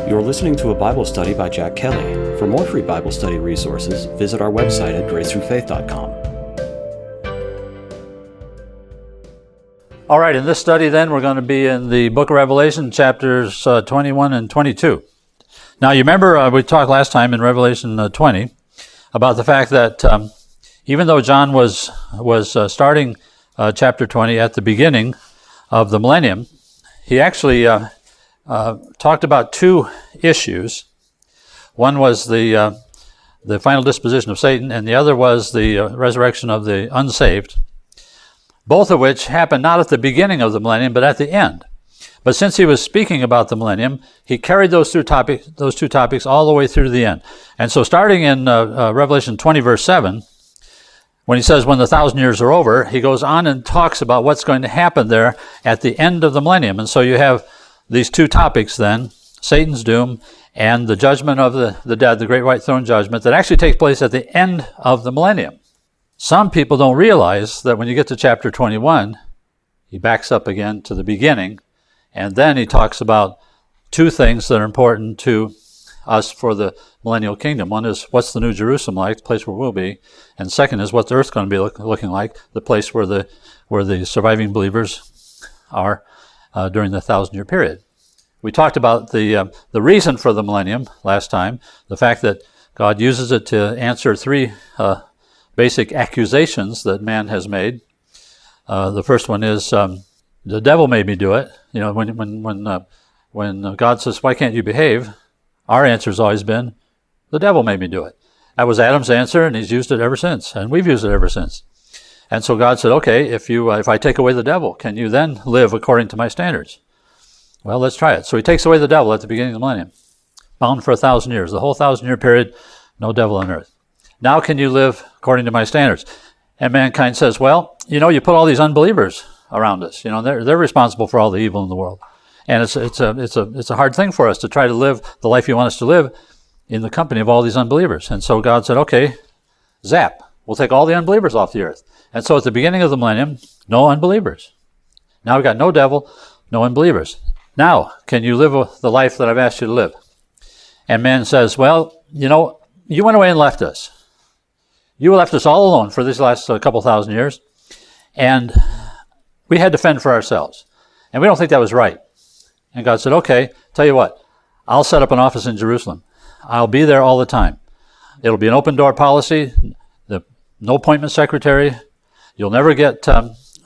You're listening to a Bible study by Jack Kelly. For more free Bible study resources, visit our website at gracethrufaith.com. All right, in this study then, we're going to be in the book of Revelation, chapters 21 and 22. Now, you remember we talked last time in Revelation 20 about the fact that even though John was starting chapter 20 at the beginning of the Millennium, he actually talked about two issues. One was the final disposition of Satan, and the other was the resurrection of the unsaved, both of which happened not at the beginning of the Millennium, but at the end. But since he was speaking about the Millennium, he carried those two topics all the way through to the end. And so starting in Revelation 20, verse 7, when he says when the 1,000 years are over, he goes on and talks about what's going to happen there at the end of the Millennium. And so you have these two topics then, Satan's doom and the judgment of the dead, the great white throne judgment, that actually takes place at the end of the Millennium. Some people don't realize that when you get to chapter 21, he backs up again to the beginning, and then he talks about two things that are important to us for the millennial kingdom. One is, what's the New Jerusalem like, the place where we'll be? And second is, what's the earth going to be looking like, the place where the surviving believers are during the 1,000-year period. We talked about the reason for the millennium last time, the fact that God uses it to answer three basic accusations that man has made. The first one is, the devil made me do it. You know, when God says, why can't you behave? Our answer has always been, the devil made me do it. That was Adam's answer, and he's used it ever since, and we've used it ever since. And so God said, okay, if I take away the devil, can you then live according to my standards? Well, let's try it. So he takes away the devil at the beginning of the millennium, bound for 1,000 years. The whole 1,000-year period, no devil on earth. Now can you live according to my standards? And mankind says, well, you know, you put all these unbelievers around us. You know, they're responsible for all the evil in the world. And it's a hard thing for us to try to live the life you want us to live in the company of all these unbelievers. And so God said, okay, zap. We'll take all the unbelievers off the earth. And so at the beginning of the millennium, no unbelievers. Now we've got no devil, no unbelievers. Now, can you live the life that I've asked you to live? And man says, well, you know, you went away and left us. You left us all alone for these last couple thousand years. And we had to fend for ourselves. And we don't think that was right. And God said, okay, tell you what, I'll set up an office in Jerusalem. I'll be there all the time. It'll be an open door policy, no appointment secretary. You'll never get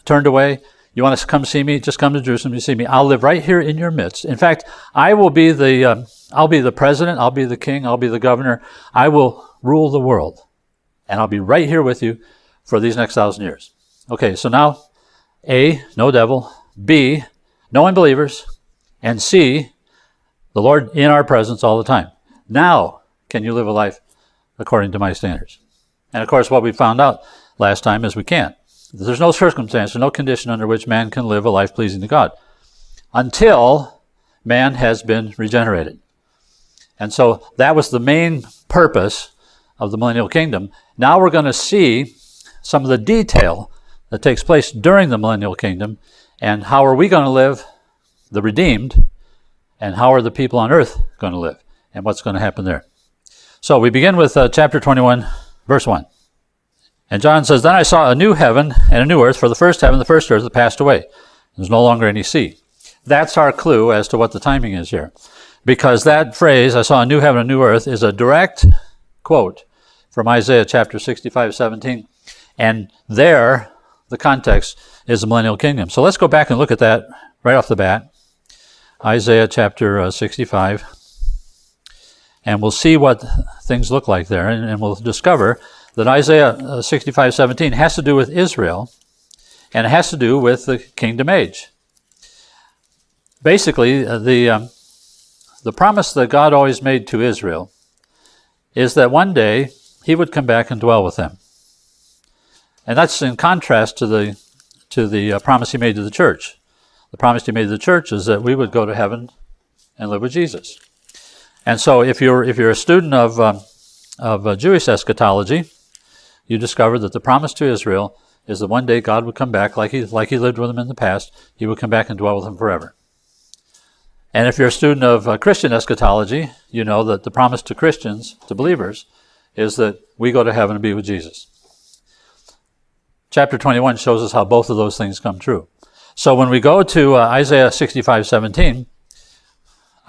turned away. You want to come see me? Just come to Jerusalem to see me. I'll live right here in your midst. In fact, I will be I'll be the president. I'll be the king. I'll be the governor. I will rule the world, and I'll be right here with you for these next 1,000 years. Okay, so now, A, no devil. B, no unbelievers. And C, the Lord in our presence all the time. Now, can you live a life according to my standards? And of course, what we found out last time is we can't. There's no circumstance or no condition under which man can live a life pleasing to God until man has been regenerated. And so that was the main purpose of the millennial kingdom. Now we're going to see some of the detail that takes place during the millennial kingdom, and how are we going to live, the redeemed, and how are the people on earth going to live, and what's going to happen there. So we begin with chapter 21, verse 1. And John says, then I saw a new heaven and a new earth, for the first heaven, the first earth had passed away. There's no longer any sea. That's our clue as to what the timing is here. Because that phrase, I saw a new heaven and a new earth, is a direct quote from Isaiah chapter 65:17. And there, the context is the millennial kingdom. So let's go back and look at that right off the bat. Isaiah chapter 65. And we'll see what things look like there. And we'll discover that Isaiah 65:17 has to do with Israel, and it has to do with the kingdom age. Basically, the promise that God always made to Israel is that one day he would come back and dwell with them. And that's in contrast to the promise he made to the church. The promise he made to the church is that we would go to heaven and live with Jesus. And so if you're a student of Jewish eschatology, you discover that the promise to Israel is that one day God would come back like he lived with them in the past. He would come back and dwell with them forever. And if you're a student of Christian eschatology, you know that the promise to Christians, to believers, is that we go to heaven and be with Jesus. Chapter 21 shows us how both of those things come true. So when we go to Isaiah 65:17,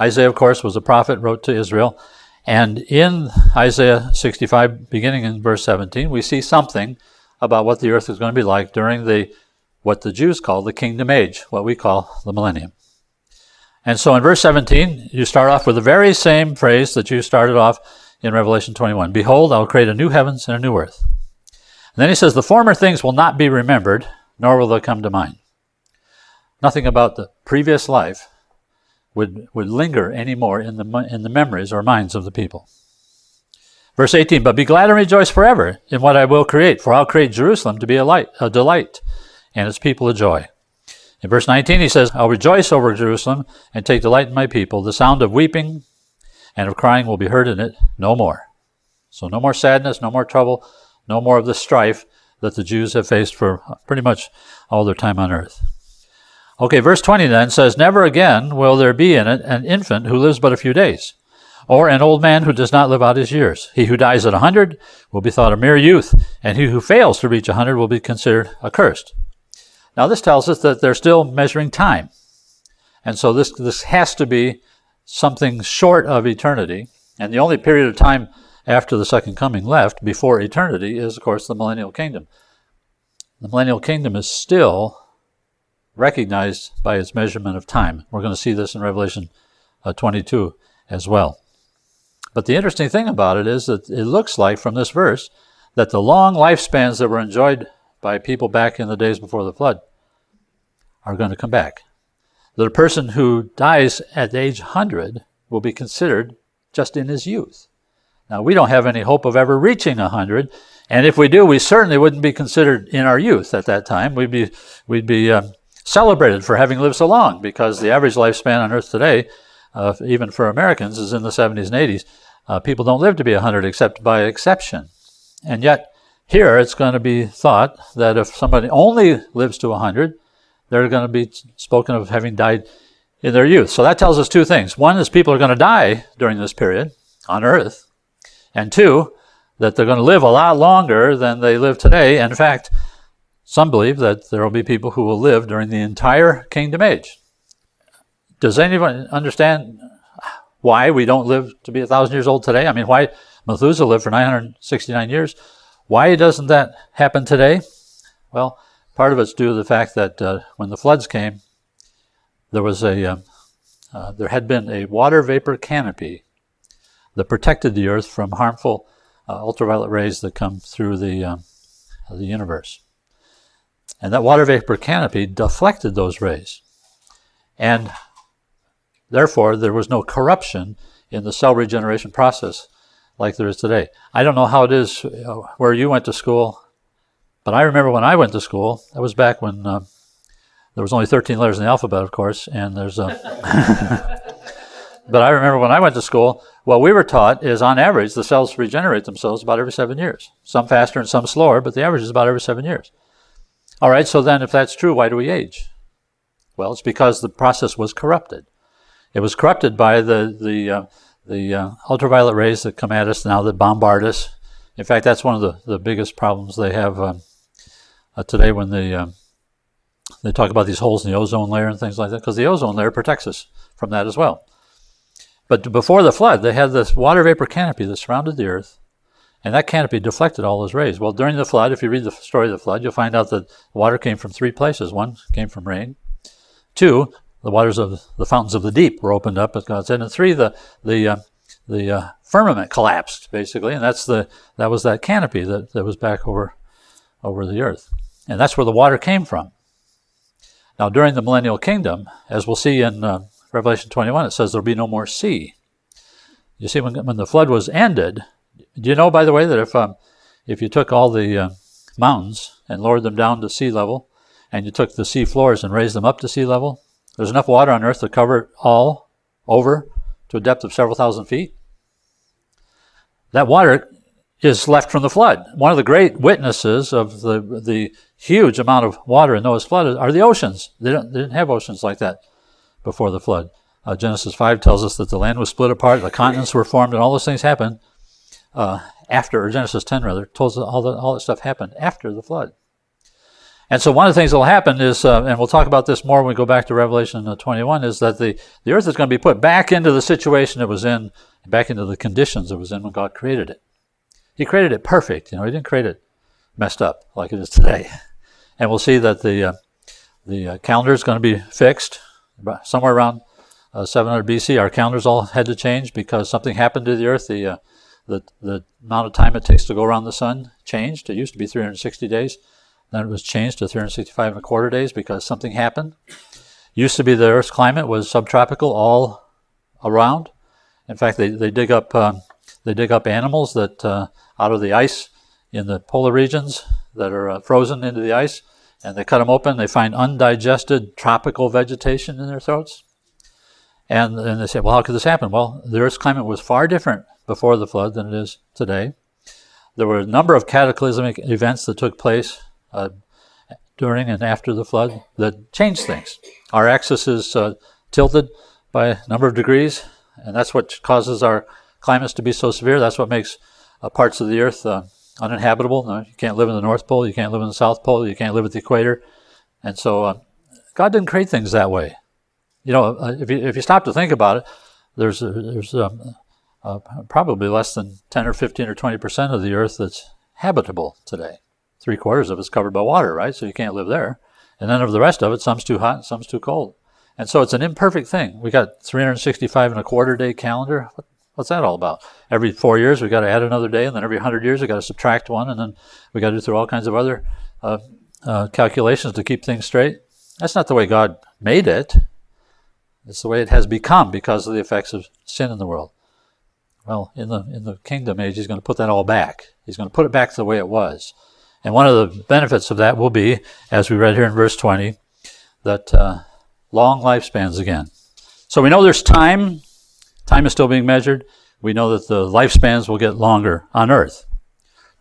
Isaiah, of course, was a prophet, wrote to Israel. And in Isaiah 65, beginning in verse 17, we see something about what the earth is going to be like during what the Jews call the kingdom age, what we call the millennium. And so in verse 17, you start off with the very same phrase that you started off in Revelation 21. Behold, I will create a new heavens and a new earth. And then he says, the former things will not be remembered, nor will they come to mind. Nothing about the previous life would linger anymore in the memories or minds of the people. Verse 18, but be glad and rejoice forever in what I will create, for I'll create Jerusalem to be a delight, and its people a joy. In verse 19 he says, I'll rejoice over Jerusalem and take delight in my people. The sound of weeping and of crying will be heard in it no more. So no more sadness, no more trouble, no more of the strife that the Jews have faced for pretty much all their time on earth. Okay, verse 20 then says, never again will there be in it an infant who lives but a few days, or an old man who does not live out his years. He who dies at 100 will be thought a mere youth, and he who fails to reach 100 will be considered accursed. Now this tells us that they're still measuring time. And so this has to be something short of eternity. And the only period of time after the second coming left before eternity is, of course, the millennial kingdom. The millennial kingdom is still recognized by its measurement of time. We're going to see this in Revelation 22 as well. But the interesting thing about it is that it looks like from this verse that the long lifespans that were enjoyed by people back in the days before the flood are going to come back. That a person who dies at age 100 will be considered just in his youth. Now, we don't have any hope of ever reaching 100, and if we do, we certainly wouldn't be considered in our youth at that time. We'd be celebrated for having lived so long, because the average lifespan on earth today, even for Americans, is in the 70s and 80s. People don't live to be 100 except by exception. And yet, here it's going to be thought that if somebody only lives to 100, they're going to be spoken of having died in their youth. So that tells us two things. One is people are going to die during this period on earth. And two, that they're going to live a lot longer than they live today. And in fact, some believe that there will be people who will live during the entire kingdom age. Does anyone understand why we don't live to be 1,000 years old today? I mean, why Methuselah lived for 969 years? Why doesn't that happen today? Well, part of it's due to the fact that when the floods came, there had been a water vapor canopy that protected the earth from harmful ultraviolet rays that come through the universe. And that water vapor canopy deflected those rays. And therefore, there was no corruption in the cell regeneration process like there is today. I don't know how it is where you went to school, but I remember when I went to school, that was back when there was only 13 letters in the alphabet, of course, and there's but I remember when I went to school, what we were taught is, on average, the cells regenerate themselves about every 7 years. Some faster and some slower, but the average is about every 7 years. All right, so then if that's true, why do we age? Well, it's because the process was corrupted. It was corrupted by the ultraviolet rays that come at us now, that bombard us. In fact, that's one of the biggest problems they have today when they talk about these holes in the ozone layer and things like that, because the ozone layer protects us from that as well. But before the flood, they had this water vapor canopy that surrounded the earth, and that canopy deflected all those rays. Well, during the flood, if you read the story of the flood, you'll find out that water came from three places. One came from rain. Two, the waters of the fountains of the deep were opened up, as God said. And three, the firmament collapsed, basically, and that was that canopy that was back over the earth. And that's where the water came from. Now, during the millennial kingdom, as we'll see in Revelation 21, it says there'll be no more sea. You see, when the flood was ended, do you know, by the way, that if you took all the mountains and lowered them down to sea level, and you took the sea floors and raised them up to sea level, there's enough water on earth to cover it all over to a depth of several thousand feet? That water is left from the flood. One of the great witnesses of the huge amount of water in Noah's flood are the oceans. They didn't have oceans like that before the flood. Genesis 5 tells us that the land was split apart, the continents were formed, and all those things happened after, or Genesis 10 rather, tells us all that stuff happened after the flood. And so one of the things that will happen is, and we'll talk about this more when we go back to Revelation 21, is that the earth is going to be put back into the situation it was in, back into the conditions it was in when God created it. He created it perfect. He didn't create it messed up like it is today. And we'll see that the calendar is going to be fixed somewhere around 700 BC. Our calendars all had to change because something happened to the earth. The amount of time it takes to go around the sun changed. It used to be 360 days. Then it was changed to 365 and a quarter days because something happened. Used to be the Earth's climate was subtropical all around. In fact, they dig up animals that out of the ice in the polar regions that are frozen into the ice, and they cut them open. They find undigested tropical vegetation in their throats, and they say, "Well, how could this happen?" Well, the Earth's climate was far different before the flood than it is today. There were a number of cataclysmic events that took place during and after the flood that changed things. Our axis is tilted by a number of degrees, and that's what causes our climates to be so severe. That's what makes parts of the earth uninhabitable. No, you can't live in the North Pole, you can't live in the South Pole, you can't live at the equator. And so God didn't create things that way. If you stop to think about it, there's probably less than 10 or 15 or 20% of the earth that's habitable today. 3/4 of it's covered by water, right? So you can't live there. And then of the rest of it, some's too hot and some's too cold. And so it's an imperfect thing. We got 365 and a quarter day calendar. What's that all about? Every 4 years we got to add another day, and then every 100 years we got to subtract one, and then we got to do through all kinds of other calculations to keep things straight. That's not the way God made it. It's the way it has become because of the effects of sin in the world. Well, in the kingdom age, he's going to put that all back. He's going to put it back to the way it was. And one of the benefits of that will be, as we read here in verse 20, that long lifespans again. So we know there's time. Time is still being measured. We know that the lifespans will get longer on earth.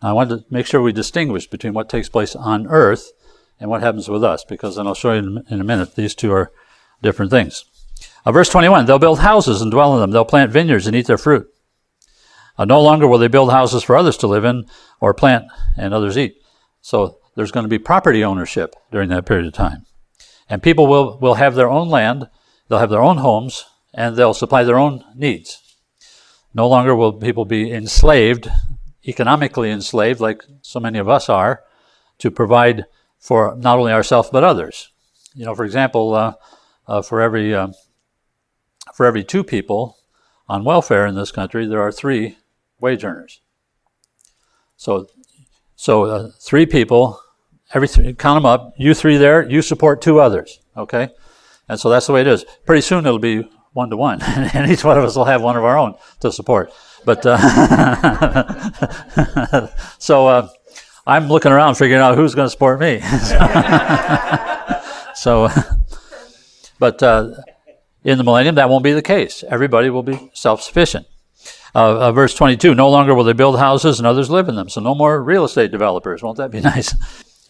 Now, I wanted to make sure we distinguish between what takes place on earth and what happens with us, because then I'll show you in a minute these two are different things. Verse 21, they'll build houses and dwell in them. They'll plant vineyards and eat their fruit. No longer will they build houses for others to live in or plant and others eat. So there's going to be property ownership during that period of time. And people will have their own land, they'll have their own homes, and they'll supply their own needs. No longer will people be enslaved, economically enslaved, like so many of us are, to provide for not only ourselves but others. For example, for every 2 people on welfare in this country, there are 3 wage earners. So 3 people, count them up, you 3 there, you support 2 others, okay? And so that's the way it is. Pretty soon it'll be 1-to-1, and each one of us will have one of our own to support. But so I'm looking around figuring out who's going to support me. But in the millennium, that won't be the case. Everybody will be self-sufficient. Verse 22, no longer will they build houses and others live in them. So no more real estate developers. Won't that be nice?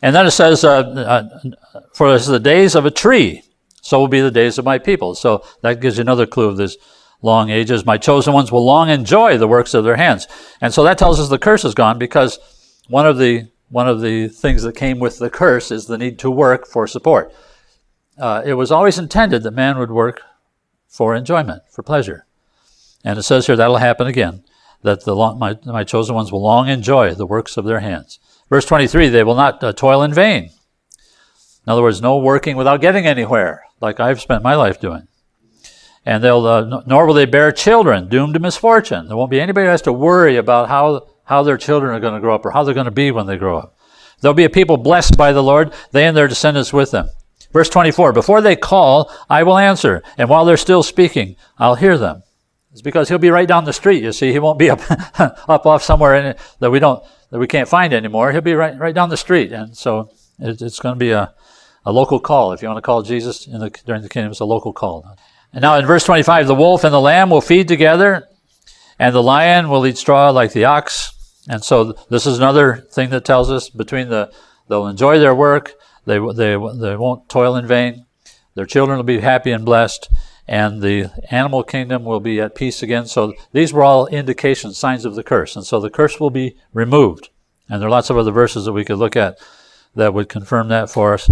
And then it says, for as the days of a tree, so will be the days of my people. So that gives you another clue of this long ages. My chosen ones will long enjoy the works of their hands. And so that tells us the curse is gone, because one of the things that came with the curse is the need to work for support. It was always intended that man would work for enjoyment, for pleasure. And it says here that'll happen again, that my chosen ones will long enjoy the works of their hands. Verse 23, they will not toil in vain. In other words, no working without getting anywhere, like I've spent my life doing. And nor will they bear children doomed to misfortune. There won't be anybody who has to worry about how their children are going to grow up or how they're going to be when they grow up. There'll be a people blessed by the Lord, they and their descendants with them. Verse 24, before they call, I will answer, and while they're still speaking, I'll hear them. It's because he'll be right down the street, you see. He won't be up off somewhere that we can't find anymore. He'll be right down the street. And so it's going to be a local call. If you want to call Jesus during the kingdom, it's a local call. And now in verse 25, the wolf and the lamb will feed together, and the lion will eat straw like the ox. And so this is another thing that tells us they'll enjoy their work, they won't toil in vain, their children will be happy and blessed, and the animal kingdom will be at peace again. So these were all indications, signs of the curse. And so the curse will be removed. And there are lots of other verses that we could look at that would confirm that for us,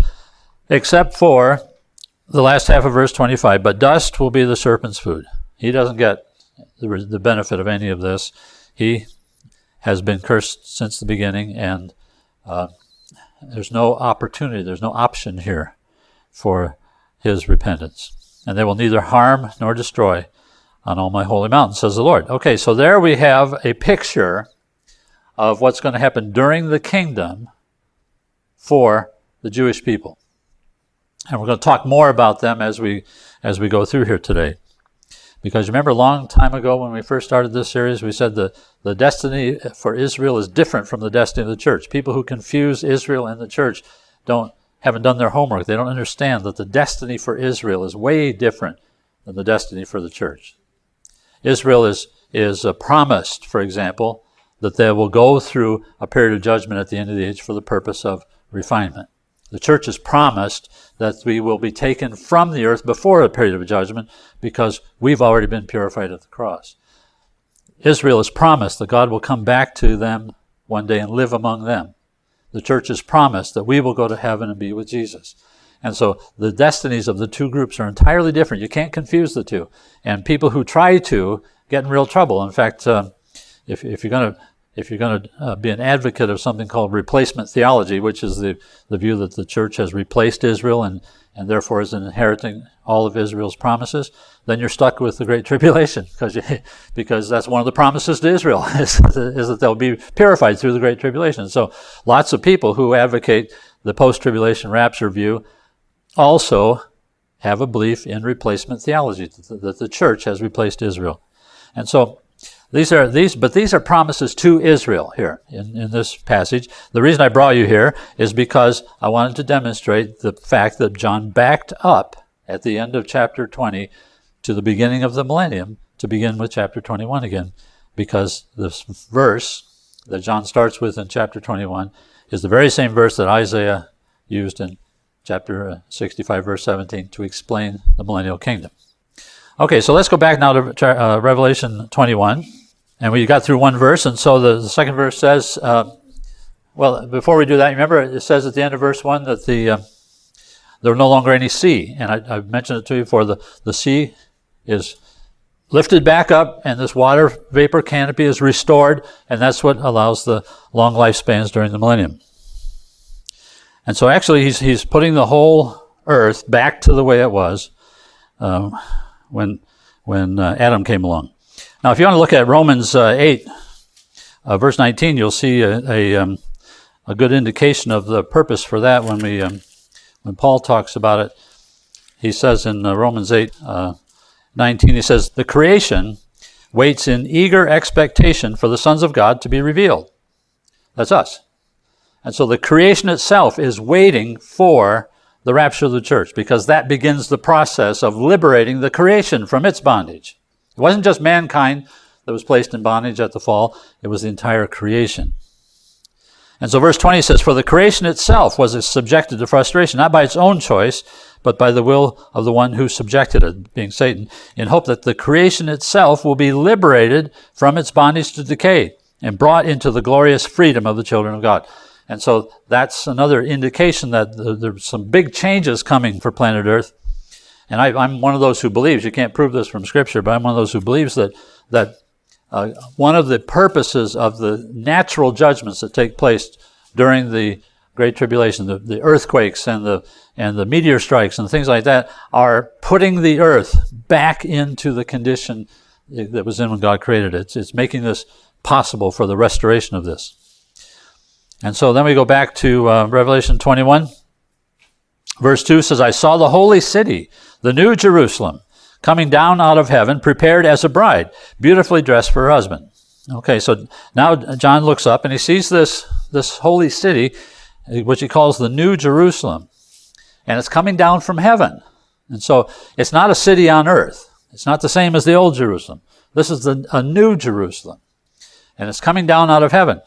except for the last half of verse 25. But dust will be the serpent's food. He doesn't get the benefit of any of this. He has been cursed since the beginning, and there's no opportunity, there's no option here for his repentance. And they will neither harm nor destroy on all my holy mountain, says the Lord. Okay, so there we have a picture of what's going to happen during the kingdom for the Jewish people. And we're going to talk more about them as we go through here today. Because remember a long time ago when we first started this series, we said the destiny for Israel is different from the destiny of the church. People who confuse Israel and the church haven't done their homework. They don't understand that the destiny for Israel is way different than the destiny for the church. Israel is promised, for example, that they will go through a period of judgment at the end of the age for the purpose of refinement. The church is promised that we will be taken from the earth before a period of judgment because we've already been purified at the cross. Israel is promised that God will come back to them one day and live among them. The church is promised that we will go to heaven and be with Jesus. And so the destinies of the two groups are entirely different. You can't confuse the two. And people who try to get in real trouble. In fact, if you're going to be an advocate of something called replacement theology, which is the view that the church has replaced Israel and therefore is inheriting all of Israel's promises, then you're stuck with the Great Tribulation because that's one of the promises to Israel is that they'll be purified through the Great Tribulation. So lots of people who advocate the post-tribulation rapture view also have a belief in replacement theology, that the church has replaced Israel. And so these are promises to Israel here in this passage. The reason I brought you here is because I wanted to demonstrate the fact that John backed up at the end of chapter 20 to the beginning of the millennium to begin with chapter 21 again, because this verse that John starts with in chapter 21 is the very same verse that Isaiah used in chapter 65, verse 17 to explain the millennial kingdom. Okay, so let's go back now to Revelation 21. And we got through one verse, and so the second verse says, well, before we do that, remember it says at the end of verse 1 that there are no longer any sea. And I've mentioned it to you before. The sea is lifted back up, and this water vapor canopy is restored, and that's what allows the long lifespans during the millennium. And so actually he's putting the whole earth back to the way it was when Adam came along. Now, if you want to look at Romans 8, verse 19, you'll see a good indication of the purpose for that when Paul talks about it. He says in Romans 8, 19, he says, "The creation waits in eager expectation for the sons of God to be revealed." That's us. And so the creation itself is waiting for the rapture of the church, because that begins the process of liberating the creation from its bondage. It wasn't just mankind that was placed in bondage at the fall, it was the entire creation. And so verse 20 says, "For the creation itself was subjected to frustration, not by its own choice, but by the will of the one who subjected it," being Satan, "in hope that the creation itself will be liberated from its bondage to decay and brought into the glorious freedom of the children of God." And so that's another indication that there's some big changes coming for planet Earth. And I'm one of those who believes, you can't prove this from Scripture, but I'm one of those who believes that one of the purposes of the natural judgments that take place during the Great Tribulation, the earthquakes and the meteor strikes and things like that, are putting the earth back into the condition that was in when God created it. It's making this possible for the restoration of this. And so then we go back to Revelation 21. Verse 2 says, "I saw the holy city, the new Jerusalem, coming down out of heaven, prepared as a bride, beautifully dressed for her husband." Okay, so now John looks up and he sees this holy city, which he calls the new Jerusalem. And it's coming down from heaven. And so it's not a city on earth. It's not the same as the old Jerusalem. This is a new Jerusalem. And it's coming down out of heaven.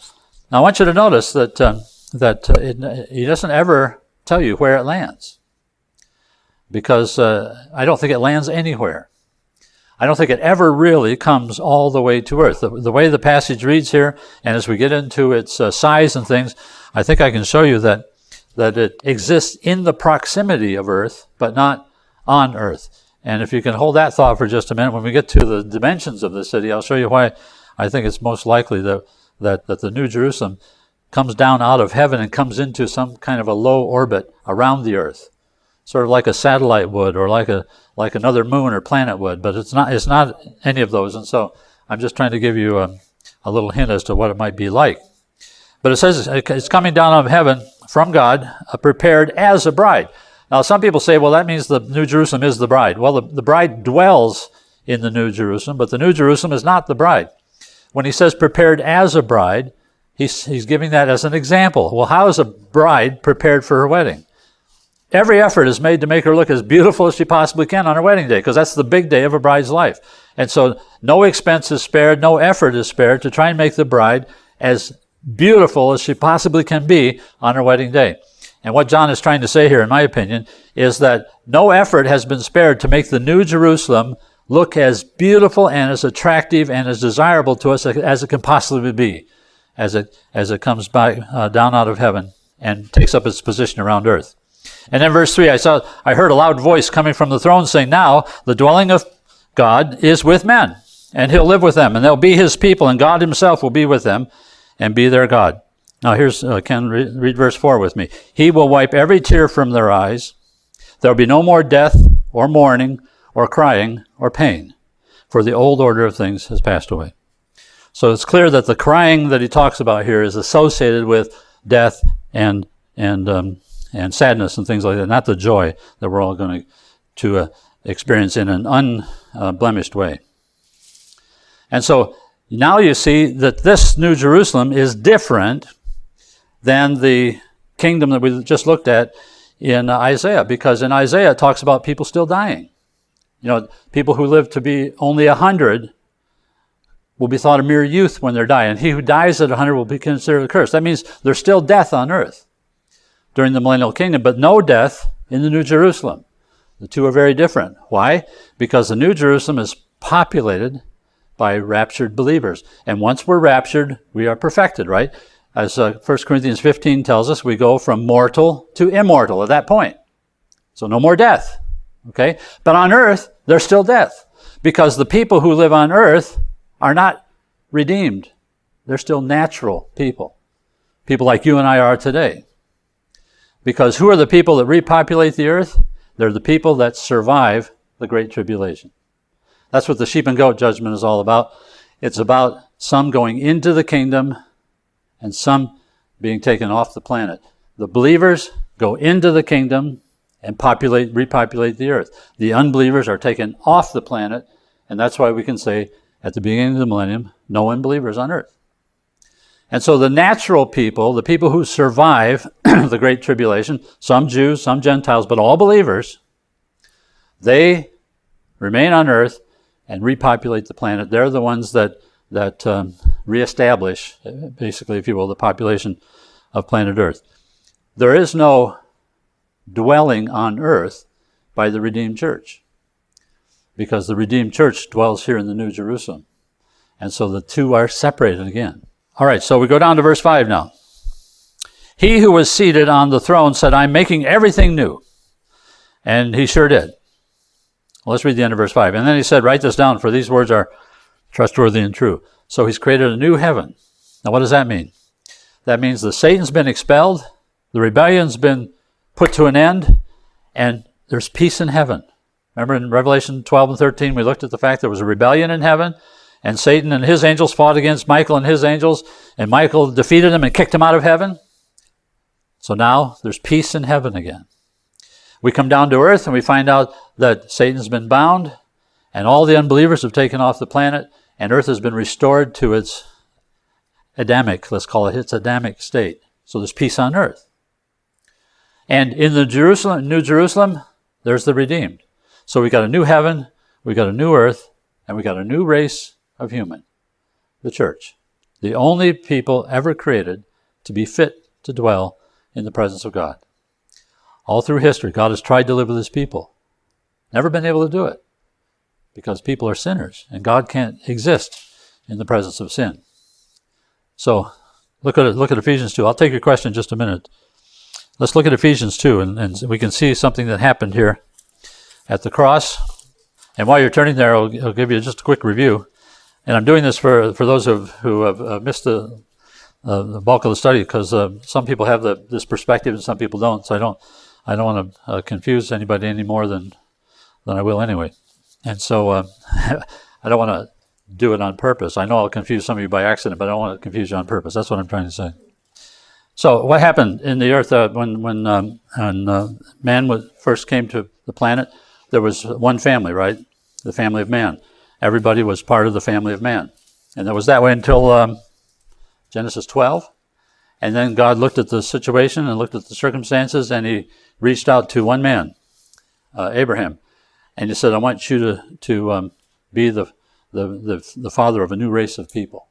Now I want you to notice that he doesn't ever tell you where it lands. because I don't think it lands anywhere. I don't think it ever really comes all the way to earth. The way the passage reads here, and as we get into its size and things, I think I can show you that it exists in the proximity of earth, but not on earth. And if you can hold that thought for just a minute, when we get to the dimensions of the city, I'll show you why I think it's most likely that the New Jerusalem comes down out of heaven and comes into some kind of a low orbit around the earth, sort of like a satellite would, or like another moon or planet would. But it's not any of those. And so I'm just trying to give you a little hint as to what it might be like. But it says it's coming down out of heaven from God, prepared as a bride. Now, some people say, well, that means the New Jerusalem is the bride. Well, the bride dwells in the New Jerusalem, but the New Jerusalem is not the bride. When he says prepared as a bride, he's giving that as an example. Well, how is a bride prepared for her wedding? Every effort is made to make her look as beautiful as she possibly can on her wedding day, because that's the big day of a bride's life. And so no expense is spared, no effort is spared to try and make the bride as beautiful as she possibly can be on her wedding day. And what John is trying to say here, in my opinion, is that no effort has been spared to make the New Jerusalem look as beautiful and as attractive and as desirable to us as it can possibly be, as it comes by down out of heaven and takes up its position around earth. And then verse 3, I heard a loud voice coming from the throne saying, now the dwelling of God is with men, and he'll live with them, and they'll be his people, and God himself will be with them and be their God. Now here's, Ken, read verse 4 with me. He will wipe every tear from their eyes. There will be no more death or mourning or crying or pain, for the old order of things has passed away. So it's clear that the crying that he talks about here is associated with death and sadness and things like that, not the joy that we're all going to experience in an unblemished way. And so now you see that this New Jerusalem is different than the kingdom that we just looked at in Isaiah, because in Isaiah it talks about people still dying. You know, people who live to be only 100 will be thought a mere youth when they're dying. And he who dies at 100 will be considered accursed. That means there's still death on earth during the millennial kingdom, but no death in the New Jerusalem. The two are very different. Why? Because the New Jerusalem is populated by raptured believers. And once we're raptured, we are perfected, right? As 1 Corinthians 15 tells us, we go from mortal to immortal at that point. So no more death, okay? But on earth, there's still death, because the people who live on earth are not redeemed. They're still natural people. People like you and I are today. Because who are the people that repopulate the earth? They're the people that survive the Great Tribulation. That's what the sheep and goat judgment is all about. It's about some going into the kingdom and some being taken off the planet. The believers go into the kingdom and repopulate the earth. The unbelievers are taken off the planet, and that's why we can say at the beginning of the millennium, no unbelievers on earth. And so the natural people, the people who survive the Great Tribulation, some Jews, some Gentiles, but all believers, they remain on earth and repopulate the planet. They're the ones that reestablish, basically, if you will, the population of planet Earth. There is no dwelling on earth by the redeemed church, because the redeemed church dwells here in the New Jerusalem. And so the two are separated again. All right, so we go down to verse 5 now. He who was seated on the throne said, I'm making everything new. And he sure did. Well, let's read the end of verse 5. And then he said, write this down, for these words are trustworthy and true. So he's created a new heaven. Now what does that mean? That means that Satan's been expelled, the rebellion's been put to an end, and there's peace in heaven. Remember in Revelation 12 and 13, we looked at the fact there was a rebellion in heaven, and Satan and his angels fought against Michael and his angels, and Michael defeated him and kicked him out of heaven. So now there's peace in heaven again. We come down to earth and we find out that Satan's been bound, and all the unbelievers have taken off the planet, and earth has been restored to its Adamic, let's call it its Adamic state. So there's peace on earth. And in the New Jerusalem, there's the redeemed. So we got a new heaven, we got a new earth, and we got a new race of human, the church. The only people ever created to be fit to dwell in the presence of God. All through history, God has tried to live with his people. Never been able to do it. Because people are sinners, and God can't exist in the presence of sin. So, look at Ephesians 2. I'll take your question in just a minute. Let's look at Ephesians 2, and we can see something that happened here at the cross. And while you're turning there, I'll give you just a quick review. And I'm doing this for those who have missed the bulk of the study, because some people have this perspective and some people don't. So I don't want to confuse anybody any more than I will anyway. And so I don't want to do it on purpose. I know I'll confuse some of you by accident, but I don't want to confuse you on purpose. That's what I'm trying to say. So what happened in the earth when man first came to the planet? There was one family, right? The family of man. Everybody was part of the family of man. And it was that way until Genesis 12. And then God looked at the situation and looked at the circumstances, and he reached out to one man, Abraham. And he said, I want you to be the father of a new race of people.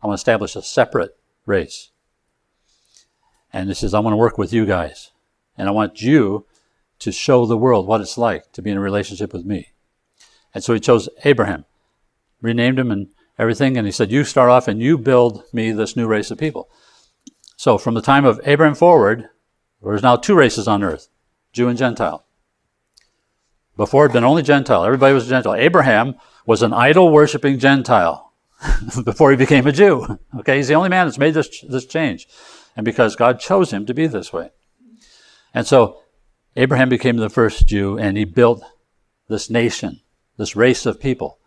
I want to establish a separate race. And he says, I want to work with you guys. And I want you to show the world what it's like to be in a relationship with me. And so he chose Abraham, renamed him and everything. And he said, you start off and you build me this new race of people. So from the time of Abraham forward, there's now two races on earth, Jew and Gentile. Before it had been only Gentile. Everybody was a Gentile. Abraham was an idol-worshiping Gentile before he became a Jew. Okay, he's the only man that's made this change. And because God chose him to be this way. And so Abraham became the first Jew, and he built this nation, this race of people.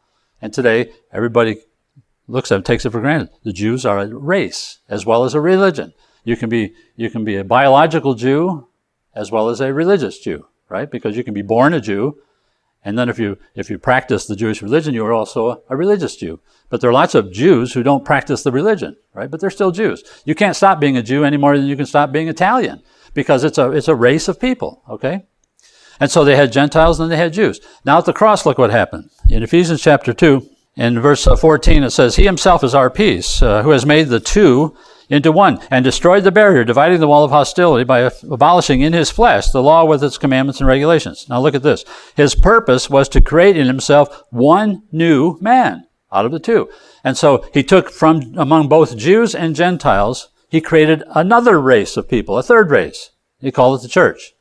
And today, everybody looks at it and takes it for granted. The Jews are a race as well as a religion. You can be a biological Jew as well as a religious Jew, right? Because you can be born a Jew, and then if you practice the Jewish religion, you are also a religious Jew. But there are lots of Jews who don't practice the religion, right? But they're still Jews. You can't stop being a Jew any more than you can stop being Italian, because it's a race of people, okay? And so they had Gentiles and they had Jews. Now at the cross, look what happened. In Ephesians chapter 2, in verse 14, it says, He himself is our peace, who has made the two into one, and destroyed the barrier, dividing the wall of hostility by abolishing in his flesh the law with its commandments and regulations. Now look at this. His purpose was to create in himself one new man out of the two. And so he took from among both Jews and Gentiles, he created another race of people, a third race. He called it the church.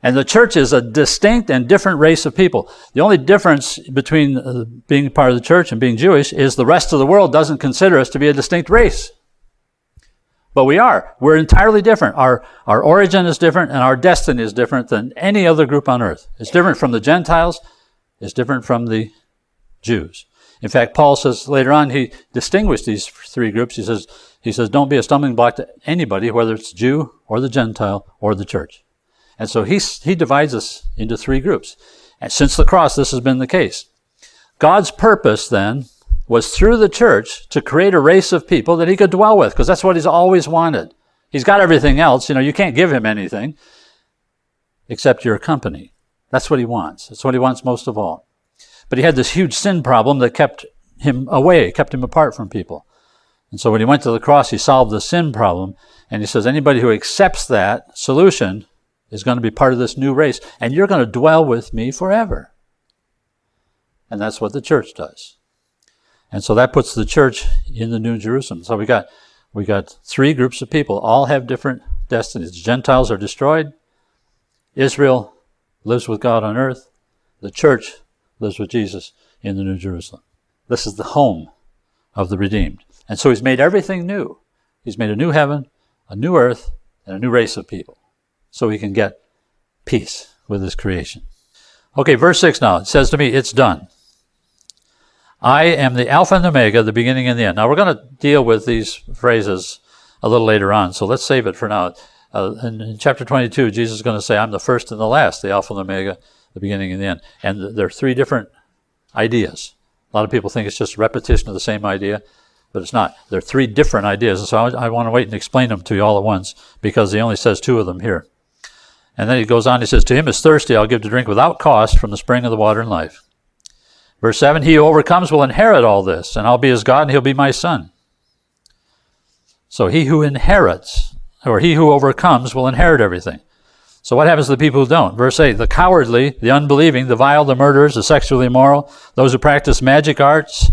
And the church is a distinct and different race of people. The only difference between being part of the church and being Jewish is the rest of the world doesn't consider us to be a distinct race. But we are. We're entirely different. Our origin is different, and our destiny is different than any other group on earth. It's different from the Gentiles. It's different from the Jews. In fact, Paul says later on, he distinguished these three groups. He says, don't be a stumbling block to anybody, whether it's Jew or the Gentile or the church. And so he divides us into three groups. And since the cross, this has been the case. God's purpose then was through the church to create a race of people that he could dwell with, because that's what he's always wanted. He's got everything else. You can't give him anything except your company. That's what he wants. That's what he wants most of all. But he had this huge sin problem that kept him away, kept him apart from people. And so when he went to the cross, he solved the sin problem. And he says, anybody who accepts that solution is going to be part of this new race, and you're going to dwell with me forever. And that's what the church does. And so that puts the church in the New Jerusalem. So we got three groups of people, all have different destinies. The Gentiles are destroyed. Israel lives with God on earth. The church lives with Jesus in the New Jerusalem. This is the home of the redeemed. And so he's made everything new. He's made a new heaven, a new earth, and a new race of people, so he can get peace with his creation. Okay, verse 6 now. It says to me, it's done. I am the Alpha and Omega, the beginning and the end. Now, we're going to deal with these phrases a little later on, so let's save it for now. In chapter 22, Jesus is going to say, I'm the first and the last, the Alpha and Omega, the beginning and the end. And there are three different ideas. A lot of people think it's just a repetition of the same idea, but it's not. There are three different ideas, and so I want to wait and explain them to you all at once, because he only says two of them here. And then he goes on, he says, to him is thirsty, I'll give to drink without cost from the spring of the water in life. Verse 7, he who overcomes will inherit all this, and I'll be his God, and he'll be my son. So he who inherits, or he who overcomes, will inherit everything. So what happens to the people who don't? Verse 8, the cowardly, the unbelieving, the vile, the murderers, the sexually immoral, those who practice magic arts,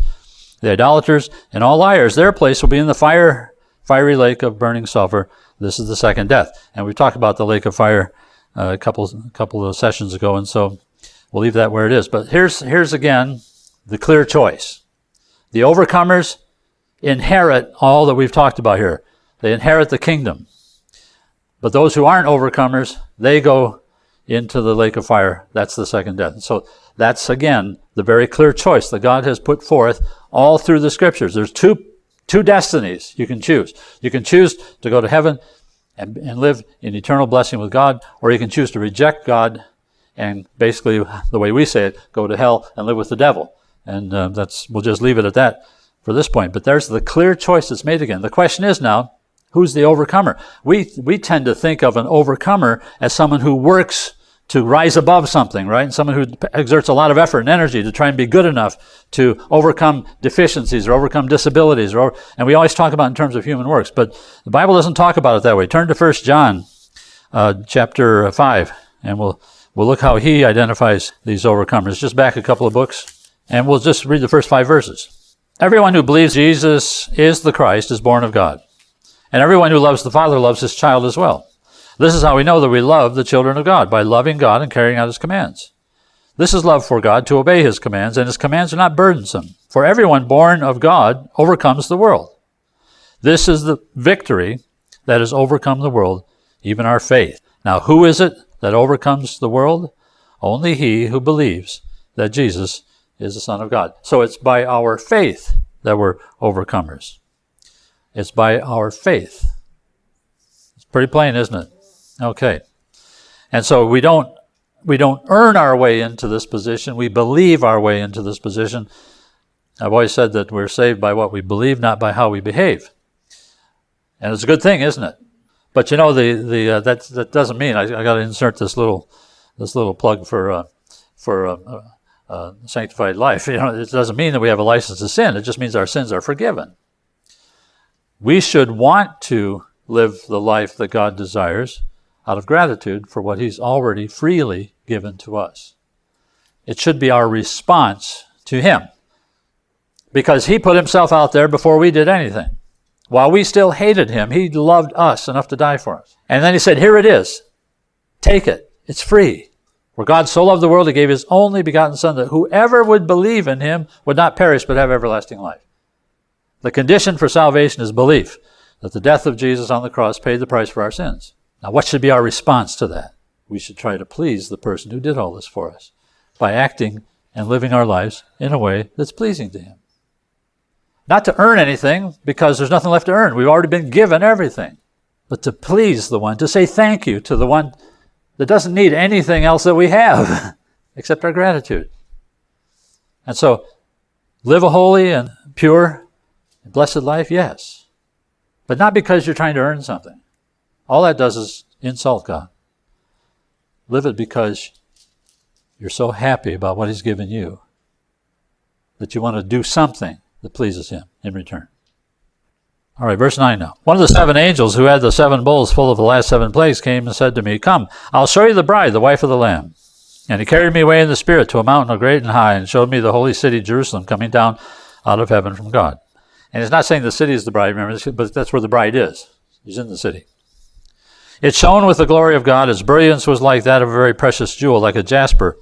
the idolaters, and all liars, their place will be in the fiery lake of burning sulfur. This is the second death. And we talked about the lake of fire a couple of sessions ago, and so we'll leave that where it is. But here's again the clear choice. The overcomers inherit all that we've talked about here. They inherit the kingdom. But those who aren't overcomers, they go into the lake of fire. That's the second death. And so that's, again, the very clear choice that God has put forth all through the Scriptures. There's two destinies you can choose. You can choose to go to heaven and live in eternal blessing with God, or you can choose to reject God and basically, the way we say it, go to hell and live with the devil. And we'll just leave it at that for this point. But there's the clear choice that's made again. The question is now, who's the overcomer? We tend to think of an overcomer as someone who works to rise above something, right? And someone who exerts a lot of effort and energy to try and be good enough to overcome deficiencies or overcome disabilities. And we always talk about in terms of human works, but the Bible doesn't talk about it that way. Turn to 1 John chapter 5, and we'll look how he identifies these overcomers. Just back a couple of books, and we'll just read the first 5 verses. Everyone who believes Jesus is the Christ is born of God. And everyone who loves the Father loves his child as well. This is how we know that we love the children of God, by loving God and carrying out his commands. This is love for God, to obey his commands, and his commands are not burdensome. For everyone born of God overcomes the world. This is the victory that has overcome the world, even our faith. Now, who is it that overcomes the world? Only he who believes that Jesus is the Son of God. So it's by our faith that we're overcomers. It's by our faith. It's pretty plain, isn't it? Okay. And so we don't earn our way into this position. We believe our way into this position. I've always said that we're saved by what we believe, not by how we behave. And it's a good thing, isn't it? But you know, that doesn't mean I got to insert this little plug for sanctified life. You know, it doesn't mean that we have a license to sin. It just means our sins are forgiven. We should want to live the life that God desires out of gratitude for what he's already freely given to us. It should be our response to him, because he put himself out there before we did anything. While we still hated him, he loved us enough to die for us. And then he said, here it is. Take it. It's free. For God so loved the world, he gave his only begotten Son, that whoever would believe in him would not perish but have everlasting life. The condition for salvation is belief that the death of Jesus on the cross paid the price for our sins. Now, what should be our response to that? We should try to please the person who did all this for us by acting and living our lives in a way that's pleasing to him. Not to earn anything, because there's nothing left to earn. We've already been given everything. But to please the one, to say thank you to the one that doesn't need anything else that we have except our gratitude. And so, live a holy and pure and blessed life, yes. But not because you're trying to earn something. All that does is insult God. Live it because you're so happy about what he's given you that you want to do something that pleases him in return. All right, verse 9 now. One of the 7 angels who had the 7 bowls full of the last 7 plagues came and said to me, come, I'll show you the bride, the wife of the Lamb. And he carried me away in the Spirit to a mountain great and high, and showed me the holy city, Jerusalem, coming down out of heaven from God. And it's not saying the city is the bride, remember, but that's where the bride is. She's in the city. It shone with the glory of God. Its brilliance was like that of a very precious jewel, like a jasper,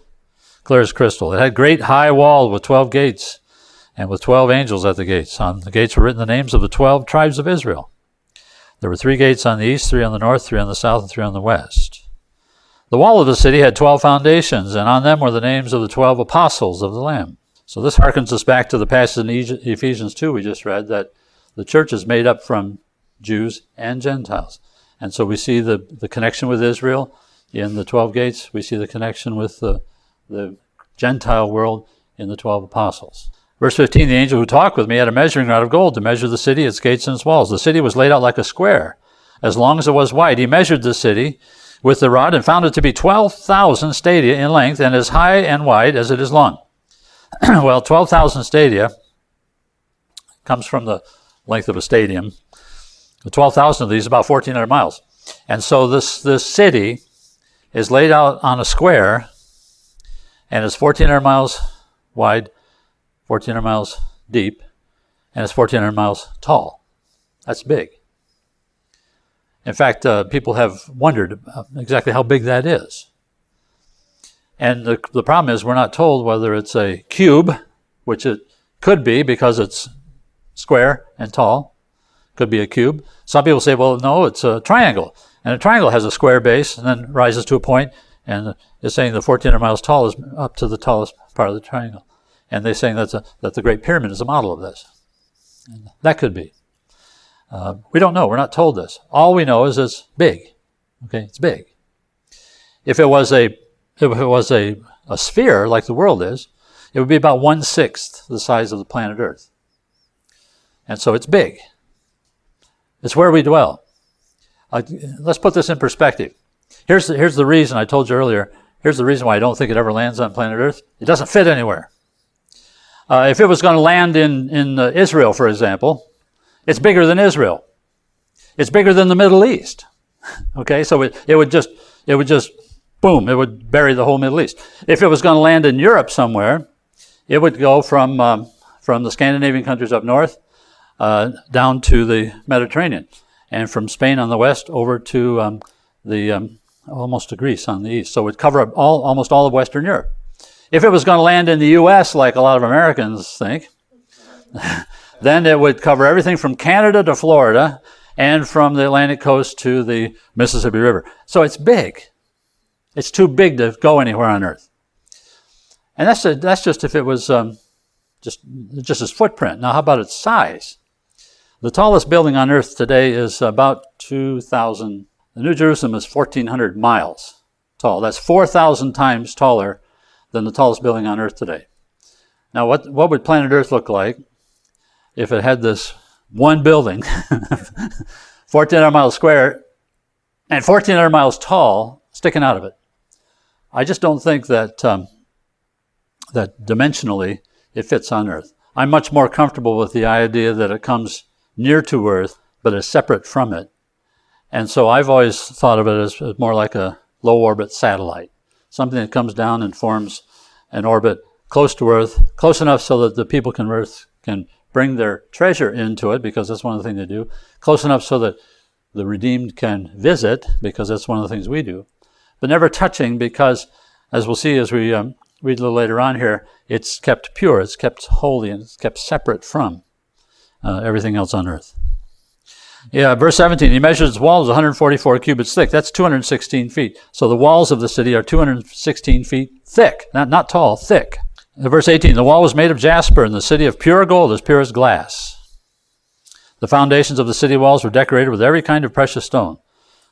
clear as crystal. It had great high wall with 12 gates, and with 12 angels at the gates. On the gates were written the names of the 12 tribes of Israel. There were 3 gates on the east, 3 on the north, 3 on the south, and 3 on the west. The wall of the city had 12 foundations, and on them were the names of the 12 apostles of the Lamb. So this harkens us back to the passage in Ephesians 2 we just read, that the church is made up from Jews and Gentiles. And so we see the connection with Israel in the 12 gates. We see the connection with the Gentile world in the 12 apostles. Verse 15, the angel who talked with me had a measuring rod of gold to measure the city, its gates, and its walls. The city was laid out like a square, as long as it was wide. He measured the city with the rod and found it to be 12,000 stadia in length, and as high and wide as it is long. Well, 12,000 stadia comes from the length of a stadium. The 12,000 of these, about 1,400 miles. And so this city is laid out on a square and is 1,400 miles wide, 1,400 miles deep, and it's 1,400 miles tall. That's big. In fact, people have wondered exactly how big that is. And the problem is we're not told whether it's a cube, which it could be because it's square and tall. Could be a cube. Some people say, well, no, it's a triangle. And a triangle has a square base and then rises to a point, and it's saying the 1,400 miles tall is up to the tallest part of the triangle. And they're saying that the Great Pyramid is a model of this. And that could be. We don't know. We're not told this. All we know is it's big. Okay, it's big. If it was a sphere like the world is, it would be about 1/6 the size of the planet Earth. And so it's big. It's where we dwell. Let's put this in perspective. Here's the reason I told you earlier. Here's the reason why I don't think it ever lands on planet Earth. It doesn't fit anywhere. If it was going to land in Israel, for example, it's bigger than Israel. It's bigger than the Middle East. Okay, so it would just boom, it would bury the whole Middle East. If it was going to land in Europe somewhere, it would go from the Scandinavian countries up north down to the Mediterranean, and from Spain on the west over to almost to Greece on the east. So it would cover up almost all of Western Europe. If it was going to land in the U.S., like a lot of Americans think, then it would cover everything from Canada to Florida and from the Atlantic coast to the Mississippi River. So it's big. It's too big to go anywhere on Earth. And that's just if it was just its footprint. Now, how about its size? The tallest building on Earth today is about 2,000. The New Jerusalem is 1,400 miles tall. That's 4,000 times taller than the tallest building on Earth today. Now, what would planet Earth look like if it had this one building, 1,400 miles square, and 1,400 miles tall, sticking out of it? I just don't think that that dimensionally it fits on Earth. I'm much more comfortable with the idea that it comes near to Earth, but is separate from it. And so I've always thought of it as more like a low-orbit satellite, something that comes down and forms an orbit close to Earth, close enough so that the people on Earth can bring their treasure into it, because that's one of the things they do, close enough so that the redeemed can visit, because that's one of the things we do, but never touching, because, as we'll see as we read a little later on here, it's kept pure, it's kept holy, and it's kept separate from everything else on Earth. Yeah, verse 17, he measured its walls 144 cubits thick. That's 216 feet. So the walls of the city are 216 feet thick, not tall, thick. Verse 18, the wall was made of jasper, and the city of pure gold, as pure as glass. The foundations of the city walls were decorated with every kind of precious stone.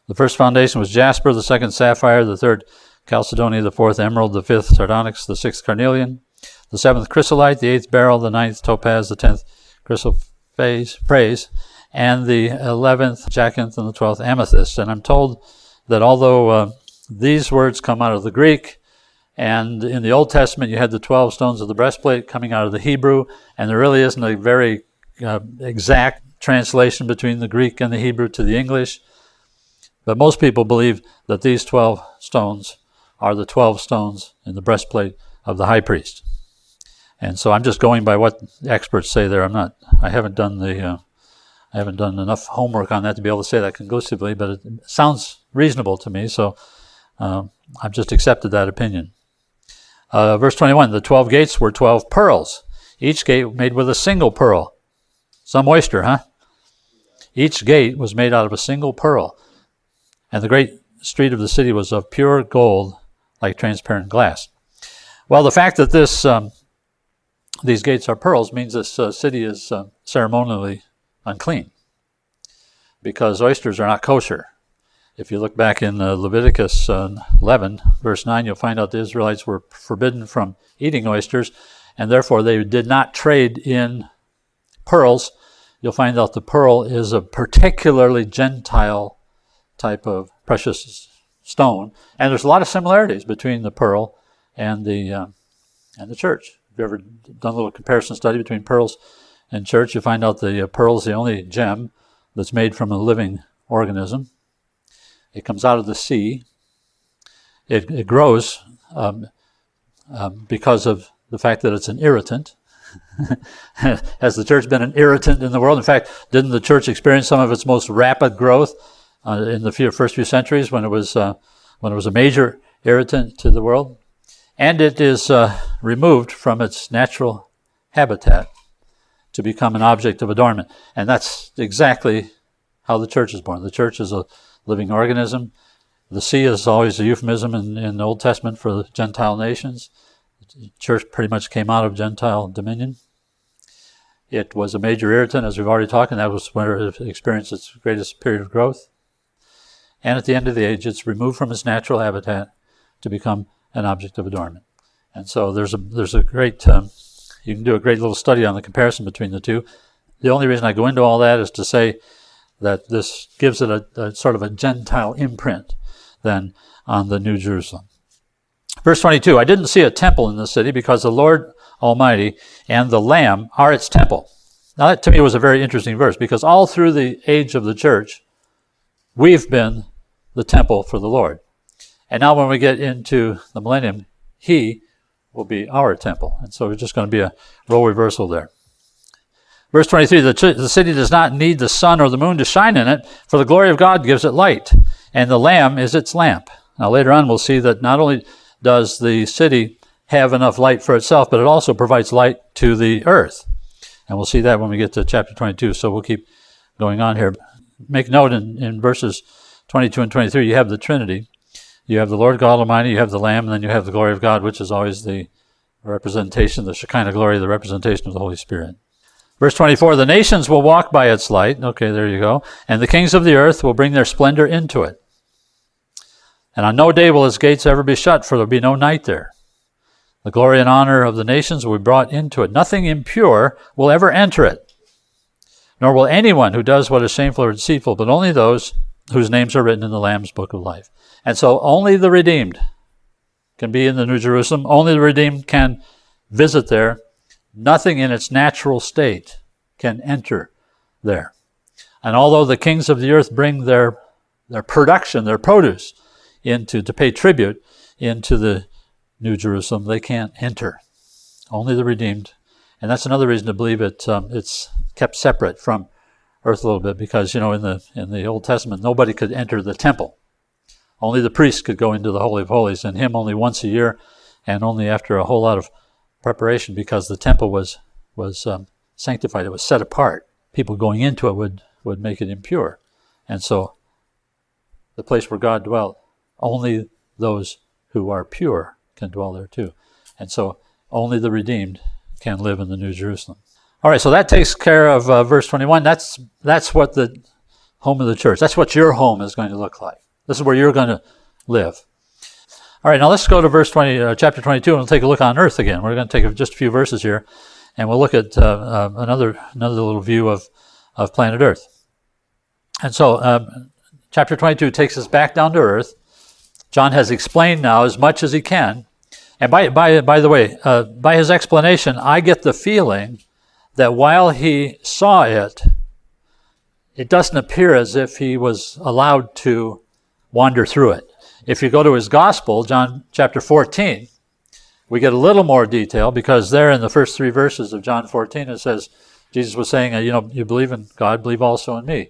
The first foundation was jasper, the second sapphire, the third chalcedony, the fourth emerald, the fifth sardonyx, the sixth carnelian, the seventh chrysolite, the eighth beryl, the ninth topaz, the 10th chrysoprase, and the 11th jacinth, and the 12th amethyst. And I'm told that although these words come out of the Greek, and in the Old Testament you had the 12 stones of the breastplate coming out of the Hebrew, and there really isn't a very exact translation between the Greek and the Hebrew to the English, but most people believe that these 12 stones are the 12 stones in the breastplate of the high priest. And so I'm just going by what experts say there. I haven't done enough homework on that to be able to say that conclusively, but it sounds reasonable to me, so I've just accepted that opinion. Verse 21, the 12 gates were 12 pearls, each gate made with a single pearl. Some oyster, huh? Each gate was made out of a single pearl, and the great street of the city was of pure gold, like transparent glass. Well, the fact that these gates are pearls means this city is ceremonially unclean, because oysters are not kosher. If you look back in Leviticus 11, verse 9, you'll find out the Israelites were forbidden from eating oysters, and therefore they did not trade in pearls. You'll find out the pearl is a particularly Gentile type of precious stone, and there's a lot of similarities between the pearl and the church. If you've ever done a little comparison study between pearls and church, you find out the pearl is the only gem that's made from a living organism. It comes out of the sea. It grows because of the fact that it's an irritant. Has the church been an irritant in the world? In fact, didn't the church experience some of its most rapid growth in the first few centuries when it was a major irritant to the world? And it is removed from its natural habitat to become an object of adornment. And that's exactly how the church is born. The church is a living organism. The sea is always a euphemism in the Old Testament for the Gentile nations. The church pretty much came out of Gentile dominion. It was a major irritant, as we've already talked, and that was where it experienced its greatest period of growth. And at the end of the age, it's removed from its natural habitat to become an object of adornment. And so there's a great, you can do a great little study on the comparison between the two. The only reason I go into all that is to say that this gives it a sort of a Gentile imprint then on the New Jerusalem. Verse 22, I didn't see a temple in the city because the Lord Almighty and the Lamb are its temple. Now that to me was a very interesting verse because all through the age of the church, we've been the temple for the Lord. And now when we get into the millennium, He will be our temple. And so it's just going to be a role reversal there. Verse 23, the city does not need the sun or the moon to shine in it, for the glory of God gives it light, and the Lamb is its lamp. Now later on we'll see that not only does the city have enough light for itself, but it also provides light to the earth. And we'll see that when we get to chapter 22, so we'll keep going on here. Make note in verses 22 and 23, you have the Trinity. You have the Lord God Almighty, you have the Lamb, and then you have the glory of God, which is always the representation, the Shekinah glory, the representation of the Holy Spirit. Verse 24, the nations will walk by its light. Okay, there you go. And the kings of the earth will bring their splendor into it. And on no day will its gates ever be shut, for there will be no night there. The glory and honor of the nations will be brought into it. Nothing impure will ever enter it, nor will anyone who does what is shameful or deceitful, but only those whose names are written in the Lamb's book of life. And so only the redeemed can be in the New Jerusalem. Only the redeemed can visit there. Nothing in its natural state can enter there. And although the kings of the earth bring their production, their produce, to pay tribute into the New Jerusalem, they can't enter. Only the redeemed. And that's another reason to believe it's kept separate from earth a little bit, because in the Old Testament nobody could enter the temple. Only the priest could go into the Holy of Holies, and him only once a year, and only after a whole lot of preparation, because the temple was sanctified. It was set apart. People going into it would make it impure. And so the place where God dwelt, only those who are pure can dwell there too. And so only the redeemed can live in the New Jerusalem. All right, so that takes care of verse 21. That's what the home of the church, that's what your home is going to look like. This is where you're going to live. All right, now let's go to chapter 22, and we'll take a look on earth again. We're going to take just a few verses here, and we'll look at another little view of planet Earth. And so chapter 22 takes us back down to earth. John has explained now as much as he can. And by the way, by his explanation, I get the feeling that while he saw it, it doesn't appear as if he was allowed to wander through it. If you go to his gospel, John chapter 14, we get a little more detail, because there in the first 3 verses of John 14, it says, Jesus was saying, you believe in God, believe also in me.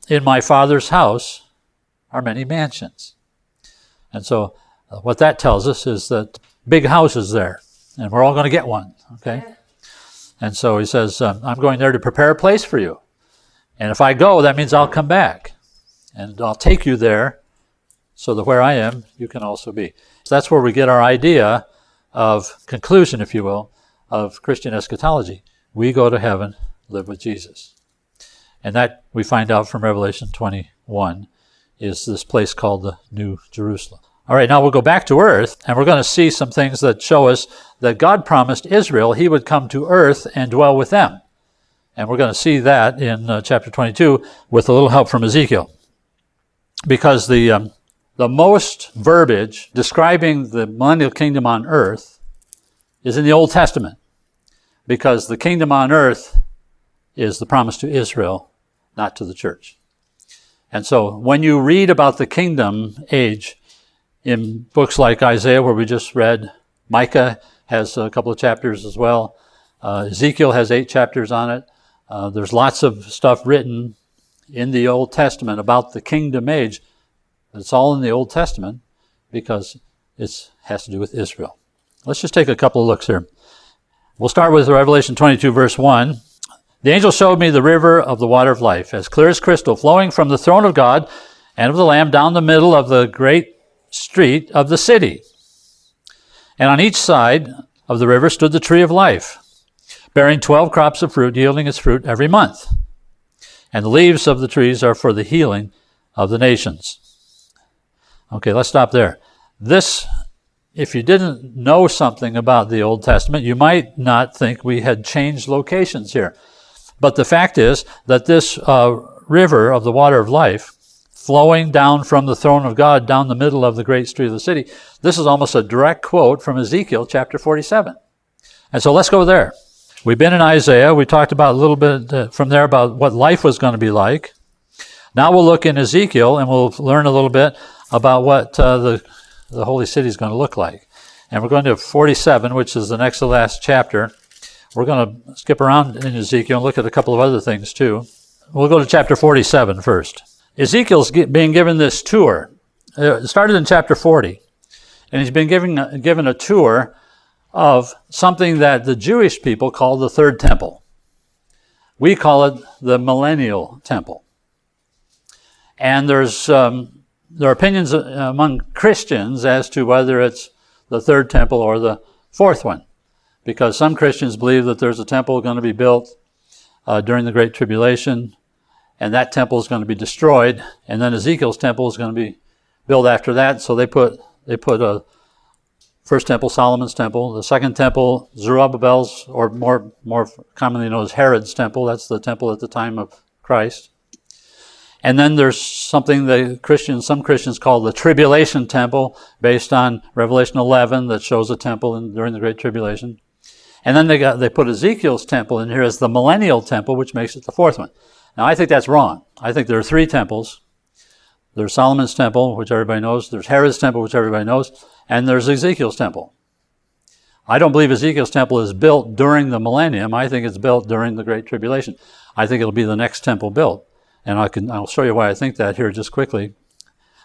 In my Father's house are many mansions. And so what that tells us is that big house is there, and we're all going to get one, okay? And so he says, I'm going there to prepare a place for you. And if I go, that means I'll come back. And I'll take you there so that where I am, you can also be. So that's where we get our idea of conclusion, if you will, of Christian eschatology. We go to heaven, live with Jesus. And that we find out from Revelation 21 is this place called the New Jerusalem. All right, now we'll go back to earth, and we're going to see some things that show us that God promised Israel he would come to earth and dwell with them. And we're going to see that in chapter 22 with a little help from Ezekiel. Because the most verbiage describing the millennial kingdom on earth is in the Old Testament. Because the kingdom on earth is the promise to Israel, not to the church. And so when you read about the kingdom age in books like Isaiah, where we just read. Micah has a couple of chapters as well. Ezekiel has 8 chapters on it. There's lots of stuff written in the Old Testament about the kingdom age. It's all in the Old Testament because it has to do with Israel. Let's just take a couple of looks here. We'll start with Revelation 22, verse 1. The angel showed me the river of the water of life, as clear as crystal, flowing from the throne of God and of the Lamb down the middle of the great street of the city. And on each side of the river stood the tree of life, bearing 12 crops of fruit, yielding its fruit every month. And the leaves of the trees are for the healing of the nations. Okay, let's stop there. This, if you didn't know something about the Old Testament, you might not think we had changed locations here. But the fact is that this river of the water of life, flowing down from the throne of God down the middle of the great street of the city, this is almost a direct quote from Ezekiel chapter 47. And so let's go there. We've been in Isaiah. We talked about a little bit from there about what life was going to be like. Now we'll look in Ezekiel and we'll learn a little bit about what the holy city is going to look like. And we're going to 47, which is the next to last chapter. We're going to skip around in Ezekiel and look at a couple of other things too. We'll go to chapter 47 first. Ezekiel's being given this tour. It started in chapter 40. And he's been given a tour of something that the Jewish people call the third temple. We call it the millennial temple. And there are opinions among Christians as to whether it's the third temple or the fourth one, because some Christians believe that there's a temple going to be built during the Great Tribulation, and that temple is going to be destroyed, and then Ezekiel's temple is going to be built after that. So they put a first temple, Solomon's temple. The second temple, Zerubbabel's, or more commonly known as Herod's temple. That's the temple at the time of Christ. And then there's something some Christians call the tribulation temple, based on Revelation 11, that shows a temple during the Great Tribulation. And then they put Ezekiel's temple in here as the millennial temple, which makes it the fourth one. Now, I think that's wrong. I think there are 3 temples. There's Solomon's temple, which everybody knows. There's Herod's temple, which everybody knows. And there's Ezekiel's temple. I don't believe Ezekiel's temple is built during the millennium. I think it's built during the Great Tribulation. I think it'll be the next temple built. And I'll show you why I think that here just quickly.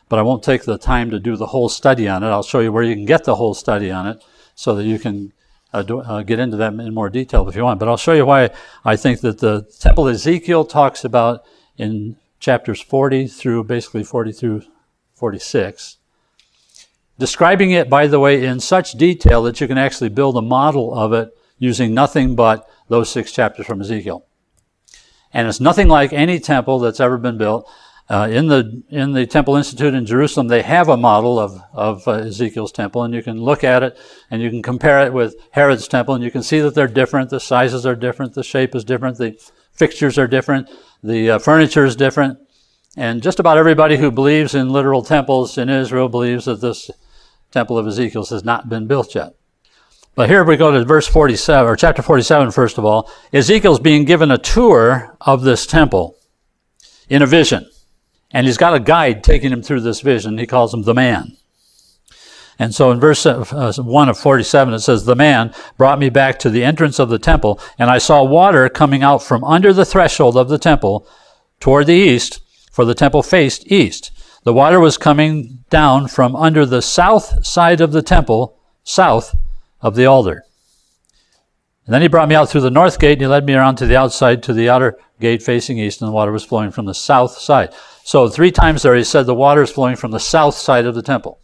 But I won't take the time to do the whole study on it. I'll show you where you can get the whole study on it so that you can get into that in more detail if you want. But I'll show you why I think that the temple Ezekiel talks about in chapters 40 through 46, describing it, by the way, in such detail that you can actually build a model of it using nothing but those 6 chapters from Ezekiel. And it's nothing like any temple that's ever been built. In the Temple Institute in Jerusalem, they have a model of Ezekiel's temple, and you can look at it and you can compare it with Herod's temple, and you can see that they're different. The sizes are different. The shape is different. The fixtures are different. The furniture is different. And just about everybody who believes in literal temples in Israel believes that this temple of Ezekiel's has not been built yet. But here we go to verse 47, or chapter 47, first of all. Ezekiel's being given a tour of this temple in a vision. And he's got a guide taking him through this vision. He calls him the man. And so in verse 1 of 47, it says, "The man brought me back to the entrance of the temple, and I saw water coming out from under the threshold of the temple toward the east, for the temple faced east. The water was coming down from under the south side of the temple, south of the altar. And then he brought me out through the north gate, and he led me around to the outside, to the outer gate facing east, and the water was flowing from the south side." So 3 times there he said the water is flowing from the south side of the temple.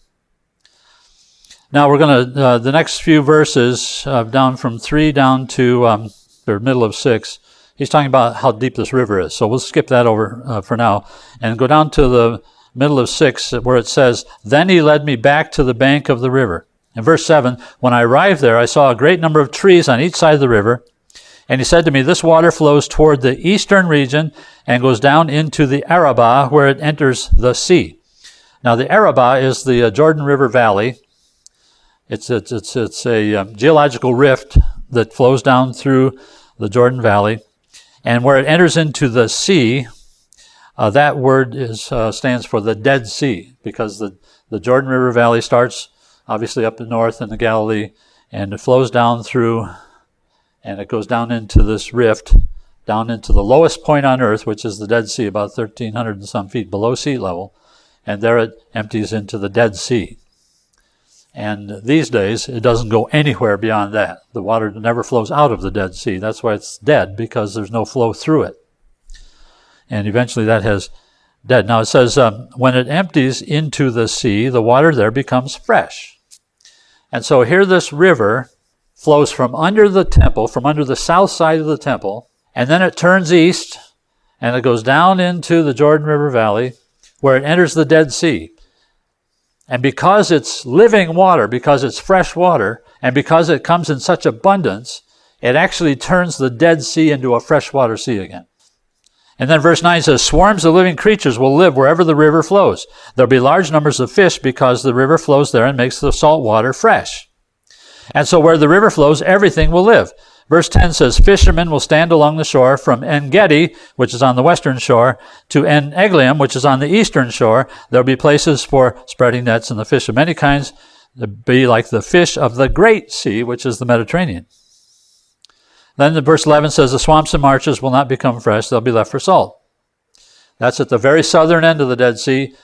Now we're going to, the next few verses, down from 3 down to the middle of 6, he's talking about how deep this river is. So we'll skip that over for now and go down to the middle of 6 where it says, "Then he led me back to the bank of the river." In verse 7, "When I arrived there, I saw a great number of trees on each side of the river. And he said to me, 'This water flows toward the eastern region and goes down into the Arabah, where it enters the sea.'" Now the Arabah is the Jordan River Valley. It's a geological rift that flows down through the Jordan Valley. And where it enters into the sea, that word stands for the Dead Sea, because the Jordan River Valley starts obviously up the north in the Galilee, and it flows down through, and it goes down into this rift, down into the lowest point on earth, which is the Dead Sea, about 1,300 and some feet below sea level, and there it empties into the Dead Sea. And these days, it doesn't go anywhere beyond that. The water never flows out of the Dead Sea. That's why it's dead, because there's no flow through it. And eventually that has dead. Now it says, when it empties into the sea, the water there becomes fresh. And so here this river flows from under the temple, from under the south side of the temple, and then it turns east, and it goes down into the Jordan River Valley, where it enters the Dead Sea. And because it's living water, because it's fresh water, and because it comes in such abundance, it actually turns the Dead Sea into a freshwater sea again. And then verse 9 says, swarms of living creatures will live wherever the river flows. There'll be large numbers of fish because the river flows there and makes the salt water fresh. And so where the river flows, everything will live. Verse 10 says, fishermen will stand along the shore from En-Gedi, which is on the western shore, to En-Eglaim, which is on the eastern shore. There'll be places for spreading nets and the fish of many kinds. They'll be like the fish of the great sea, which is the Mediterranean. Then the verse 11 says, the swamps and marshes will not become fresh. They'll be left for salt. That's at the very southern end of the Dead Sea,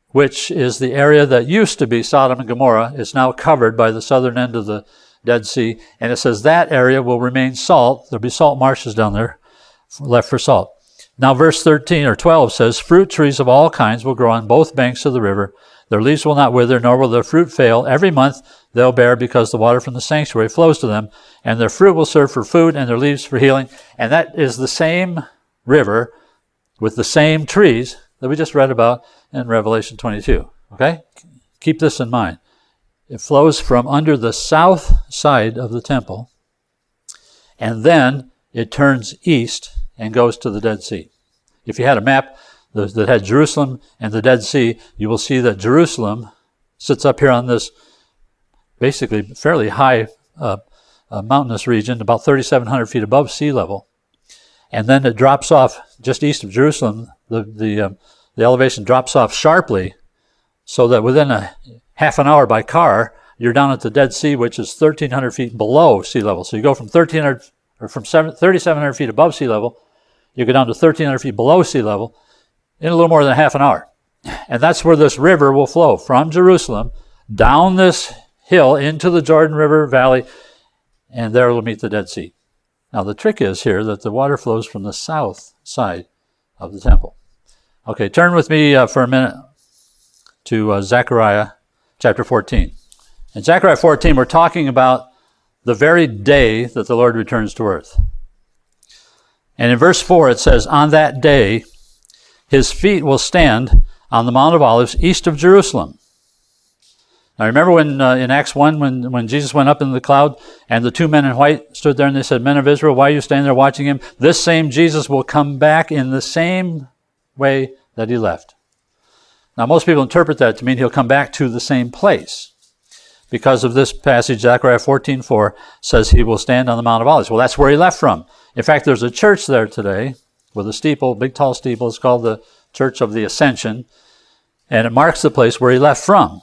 which is the area that used to be Sodom and Gomorrah. It's now covered by the southern end of the Dead Sea, and it says that area will remain salt. There'll be salt marshes down there left for salt. Now verse 13 or 12 says, fruit trees of all kinds will grow on both banks of the river. Their leaves will not wither, nor will their fruit fail. Every month they'll bear, because the water from the sanctuary flows to them, and their fruit will serve for food and their leaves for healing. And that is the same river with the same trees that we just read about in Revelation 22. Okay? Keep this in mind. It flows from under the south side of the temple, and then it turns east and goes to the Dead Sea. If you had a map that had Jerusalem and the Dead Sea, you will see that Jerusalem sits up here on this basically fairly high mountainous region, about 3,700 feet above sea level. And then it drops off just east of Jerusalem. The elevation drops off sharply, so that within a half an hour by car, you're down at the Dead Sea, which is 1,300 feet below sea level. So you go from 3,700 feet above sea level, you go down to 1,300 feet below sea level in a little more than half an hour. And that's where this river will flow, from Jerusalem down this hill into the Jordan River Valley, and there it will meet the Dead Sea. Now the trick is here that the water flows from the south side of the temple. Okay, turn with me for a minute to Zechariah chapter 14. In Zechariah 14, we're talking about the very day that the Lord returns to earth. And in verse 4 it says, on that day his feet will stand on the Mount of Olives east of Jerusalem. Now remember when in Acts 1 when Jesus went up into the cloud and the two men in white stood there and they said, men of Israel, why are you standing there watching him? This same Jesus will come back in the same way that he left. Now most people interpret that to mean he'll come back to the same place. Because of this passage, Zechariah 14:4 says he will stand on the Mount of Olives. Well, that's where he left from. In fact, there's a church there today with a steeple, big tall steeple. It's called the Church of the Ascension. And it marks the place where he left from.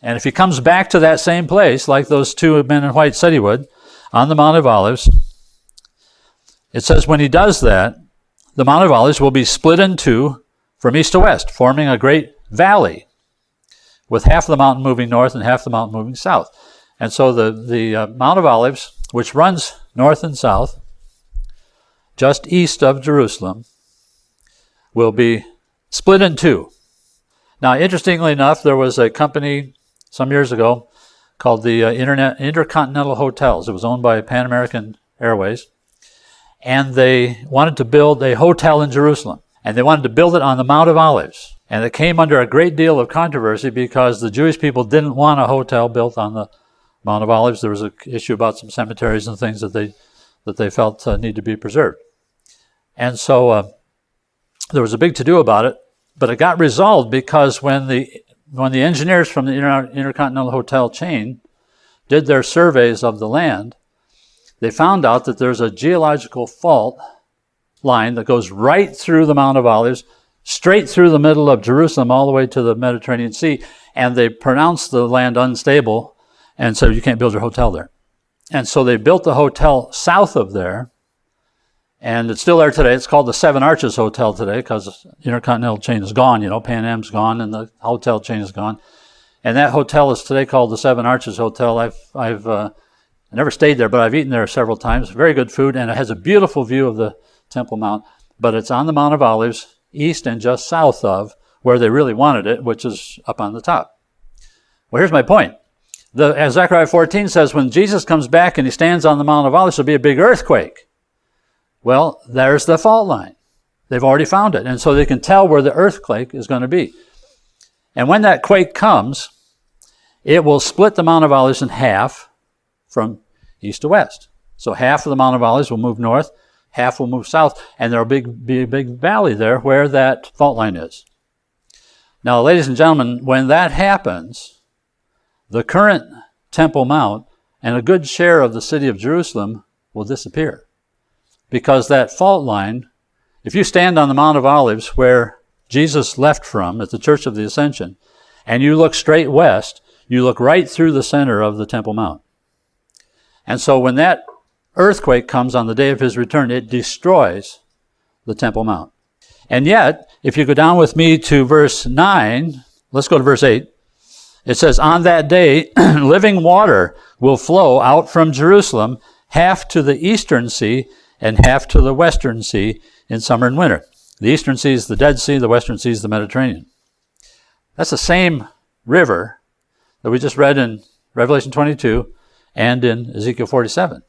And if he comes back to that same place, like those two men in white said he would, on the Mount of Olives, it says when he does that, the Mount of Olives will be split in two from east to west, forming a great valley, with half the mountain moving north and half the mountain moving south. And so the Mount of Olives, which runs north and south, just east of Jerusalem, will be split in two. Now, interestingly enough, there was a company some years ago called the Intercontinental Hotels. It was owned by Pan American Airways. And they wanted to build a hotel in Jerusalem. And they wanted to build it on the Mount of Olives. And it came under a great deal of controversy because the Jewish people didn't want a hotel built on the Mount of Olives. There was an issue about some cemeteries and things that they felt need to be preserved. And so there was a big to-do about it, but it got resolved because when the engineers from the Intercontinental Hotel chain did their surveys of the land, they found out that there's a geological fault line that goes right through the Mount of Olives, straight through the middle of Jerusalem, all the way to the Mediterranean Sea, and they pronounced the land unstable, and so you can't build your hotel there. And so they built the hotel south of there, and it's still there today. It's called the Seven Arches Hotel today because the Intercontinental chain is gone. Pan Am's gone, and the hotel chain is gone. And that hotel is today called the Seven Arches Hotel. I've never stayed there, but I've eaten there several times. Very good food, and it has a beautiful view of the Temple Mount. But it's on the Mount of Olives, east and just south of where they really wanted it, which is up on the top. Well, here's my point. As Zechariah 14 says, when Jesus comes back and he stands on the Mount of Olives, there'll be a big earthquake. Well, there's the fault line. They've already found it, and so they can tell where the earthquake is going to be. And when that quake comes, it will split the Mount of Olives in half from east to west. So half of the Mount of Olives will move north, half will move south, and there will be a big valley there where that fault line is. Now, ladies and gentlemen, when that happens, the current Temple Mount and a good share of the city of Jerusalem will disappear. Because that fault line, if you stand on the Mount of Olives where Jesus left from at the Church of the Ascension, and you look straight west, you look right through the center of the Temple Mount. And so when that earthquake comes on the day of his return, it destroys the Temple Mount. And yet, if you go down with me to verse 9, let's go to verse 8. It says, on that day, living water will flow out from Jerusalem, half to the eastern sea and half to the western sea in summer and winter. The eastern sea is the Dead Sea, the western sea is the Mediterranean. That's the same river that we just read in Revelation 22 and in Ezekiel 47.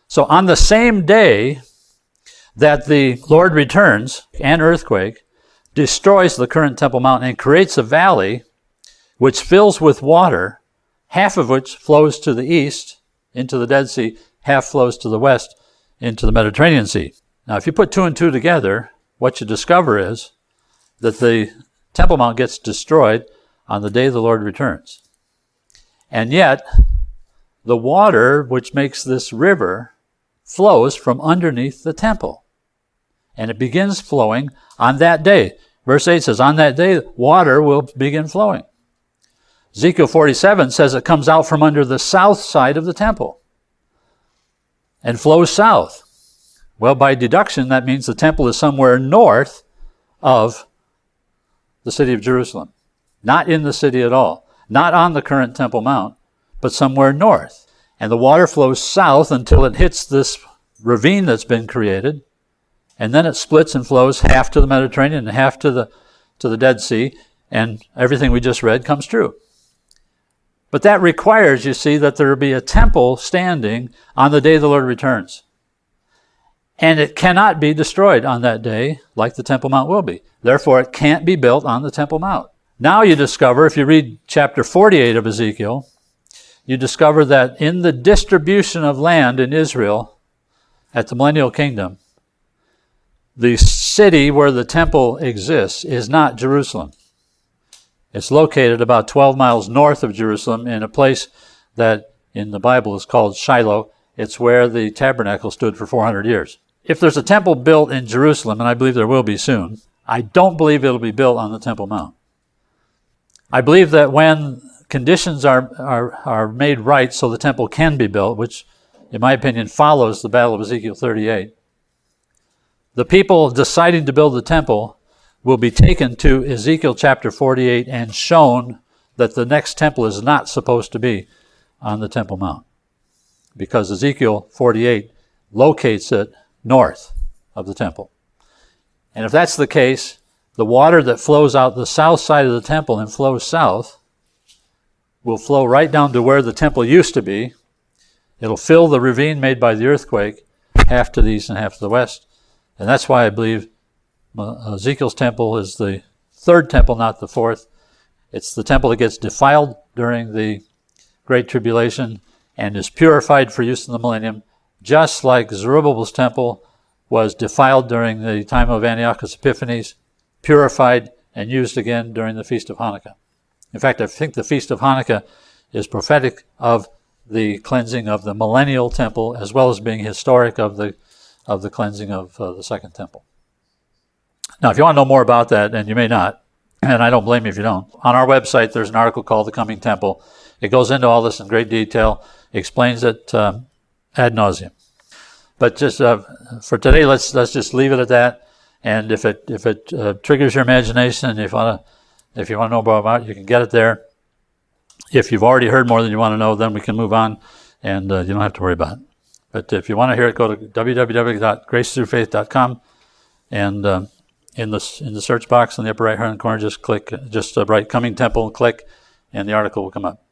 So on the same day that the Lord returns, an earthquake destroys the current Temple Mount and creates a valley which fills with water, half of which flows to the east into the Dead Sea, half flows to the west into the Mediterranean Sea. Now, if you put two and two together, what you discover is that the Temple Mount gets destroyed on the day the Lord returns. And yet, the water which makes this river flows from underneath the temple. And it begins flowing on that day. Verse 8 says, on that day, water will begin flowing. Ezekiel 47 says it comes out from under the south side of the temple and flows south. Well, by deduction, that means the temple is somewhere north of the city of Jerusalem. Not in the city at all. Not on the current Temple Mount, but somewhere north. And the water flows south until it hits this ravine that's been created, and then it splits and flows half to the Mediterranean and half to the Dead Sea, and everything we just read comes true. But that requires, you see, that there be a temple standing on the day the Lord returns. And it cannot be destroyed on that day like the Temple Mount will be. Therefore, it can't be built on the Temple Mount. Now you discover, if you read chapter 48 of Ezekiel, you discover that in the distribution of land in Israel at the Millennial Kingdom, the city where the temple exists is not Jerusalem. It's located about 12 miles north of Jerusalem in a place that in the Bible is called Shiloh. It's where the tabernacle stood for 400 years. If there's a temple built in Jerusalem, and I believe there will be soon, I don't believe it'll be built on the Temple Mount. I believe that when conditions are made right so the temple can be built, which in my opinion follows the Battle of Ezekiel 38, the people deciding to build the temple will be taken to Ezekiel chapter 48 and shown that the next temple is not supposed to be on the Temple Mount, because Ezekiel 48 locates it north of the temple. And if that's the case, the water that flows out the south side of the temple and flows south will flow right down to where the temple used to be. It'll fill the ravine made by the earthquake, half to the east and half to the west. And that's why I believe Ezekiel's temple is the third temple, not the fourth. It's the temple that gets defiled during the Great Tribulation and is purified for use in the Millennium, just like Zerubbabel's temple was defiled during the time of Antiochus Epiphanes, purified and used again during the Feast of Hanukkah. In fact, I think the Feast of Hanukkah is prophetic of the cleansing of the millennial temple, as well as being historic of the of the cleansing of the Second Temple. Now, if you want to know more about that, and you may not, and I don't blame you if you don't, on our website there's an article called The Coming Temple. It goes into all this in great detail, explains it ad nauseum. But just for today, let's just leave it at that. And if it triggers your imagination, and if you want to know more about it, you can get it there. If you've already heard more than you want to know, then we can move on, and you don't have to worry about it. But if you want to hear it, go to www.gracethrufaith.com, and in the search box in the upper right-hand corner, just write Coming Temple and click, and the article will come up.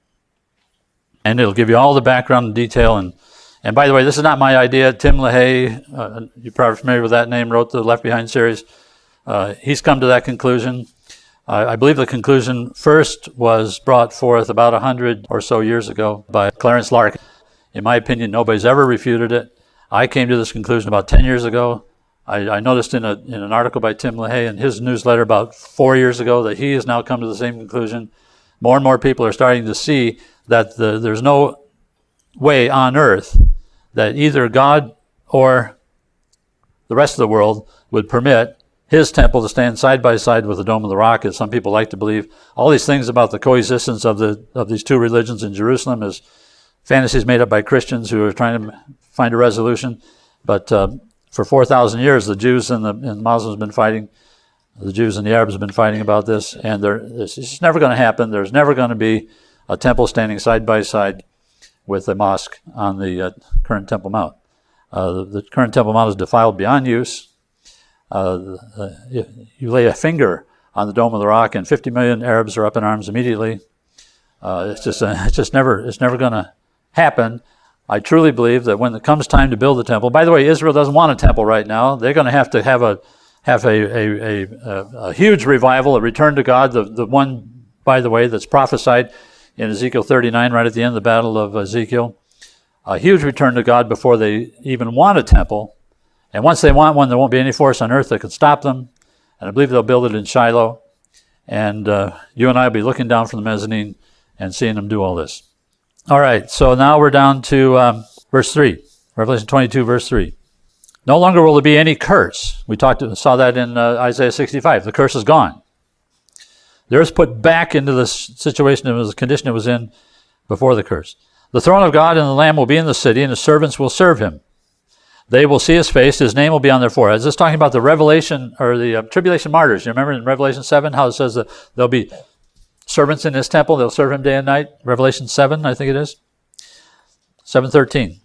And it'll give you all the background and detail. And by the way, this is not my idea. Tim LaHaye, you're probably familiar with that name, wrote the Left Behind series. He's come to that conclusion. I believe the conclusion first was brought forth about 100 or so years ago by Clarence Lark. In my opinion, nobody's ever refuted it. I came to this conclusion about 10 years ago. I noticed in an article by Tim LaHaye in his newsletter about 4 years ago that he has now come to the same conclusion. More and more people are starting to see that there's no way on earth that either God or the rest of the world would permit his temple to stand side by side with the Dome of the Rock, as some people like to believe. All these things about the coexistence of these two religions in Jerusalem is fantasies made up by Christians who are trying to find a resolution. But for 4,000 years, the Jews and the Muslims have been fighting. The Jews and the Arabs have been fighting about this, and it's just never going to happen. There's never going to be a temple standing side by side with a mosque on the current Temple Mount. The current Temple Mount is defiled beyond use. You lay a finger on the Dome of the Rock, and 50 million Arabs are up in arms immediately. It's never going to happen. I truly believe that when it comes time to build the temple. By the way, Israel doesn't want a temple right now. They're going to have a huge revival, a return to God. The one, by the way, that's prophesied in Ezekiel 39, right at the end of the battle of Ezekiel. A huge return to God before they even want a temple. And once they want one, there won't be any force on earth that can stop them. And I believe they'll build it in Shiloh. And you and I will be looking down from the mezzanine and seeing them do all this. All right, so now we're down to verse 3. Revelation 22, verse 3. No longer will there be any curse. We saw that in Isaiah 65. The curse is gone. The earth put back into the situation, the condition it was in before the curse. The throne of God and the Lamb will be in the city, and his servants will serve him. They will see his face. His name will be on their foreheads. This is talking about the Revelation, or the tribulation martyrs. You remember in Revelation 7 how it says that there'll be servants in his temple. They'll serve him day and night. Revelation 7, I think it is. 7:13.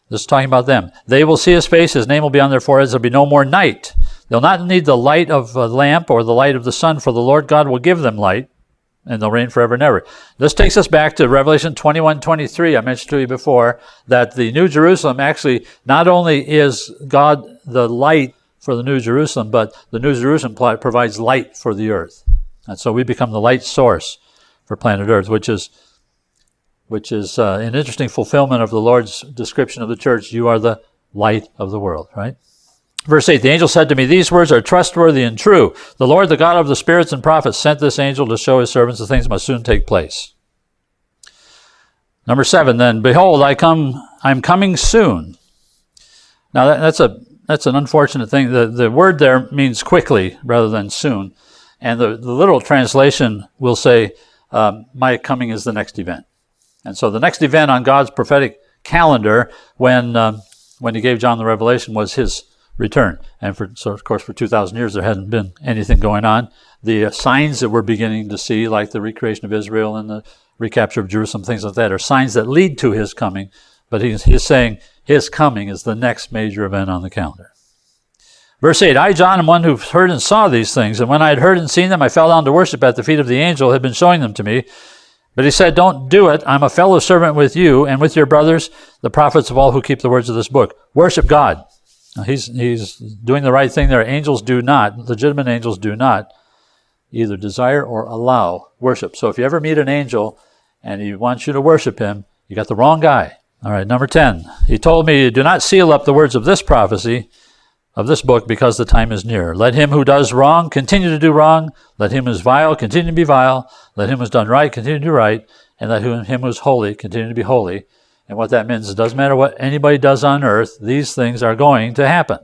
This is talking about them. They will see his face. His name will be on their foreheads. There'll be no more night. They'll not need the light of a lamp or the light of the sun, for the Lord God will give them light, and they'll reign forever and ever. This takes us back to Revelation 21:23. I mentioned to you before that the New Jerusalem actually not only is God the light for the New Jerusalem, but the New Jerusalem provides light for the earth. And so we become the light source for planet Earth, which is an interesting fulfillment of the Lord's description of the church. You are the light of the world, right? Verse 8, the angel said to me, these words are trustworthy and true. The Lord, the God of the spirits and prophets, sent this angel to show his servants the things must soon take place. Number 7, then, behold, I'm coming soon. Now that's an unfortunate thing. The word there means quickly rather than soon. And the literal translation will say, my coming is the next event. And so the next event on God's prophetic calendar when he gave John the revelation was his return. And of course, for 2,000 years, there hadn't been anything going on. The signs that we're beginning to see, like the recreation of Israel and the recapture of Jerusalem, things like that, are signs that lead to his coming. But he's saying his coming is the next major event on the calendar. Verse 8, I, John, am one who heard and saw these things. And when I had heard and seen them, I fell down to worship at the feet of the angel who had been showing them to me. But he said, don't do it. I'm a fellow servant with you and with your brothers, the prophets of all who keep the words of this book. Worship God. Now, he's doing the right thing there. Angels do not, legitimate angels do not either desire or allow worship. So if you ever meet an angel and he wants you to worship him, you got the wrong guy. All right, number 10. He told me, do not seal up the words of this prophecy, of this book, because the time is near. Let him who does wrong continue to do wrong. Let him who is vile continue to be vile. Let him who has done right continue to do right. And let him who is holy continue to be holy. And And what that means, it doesn't matter what anybody does on earth, these things are going to happen.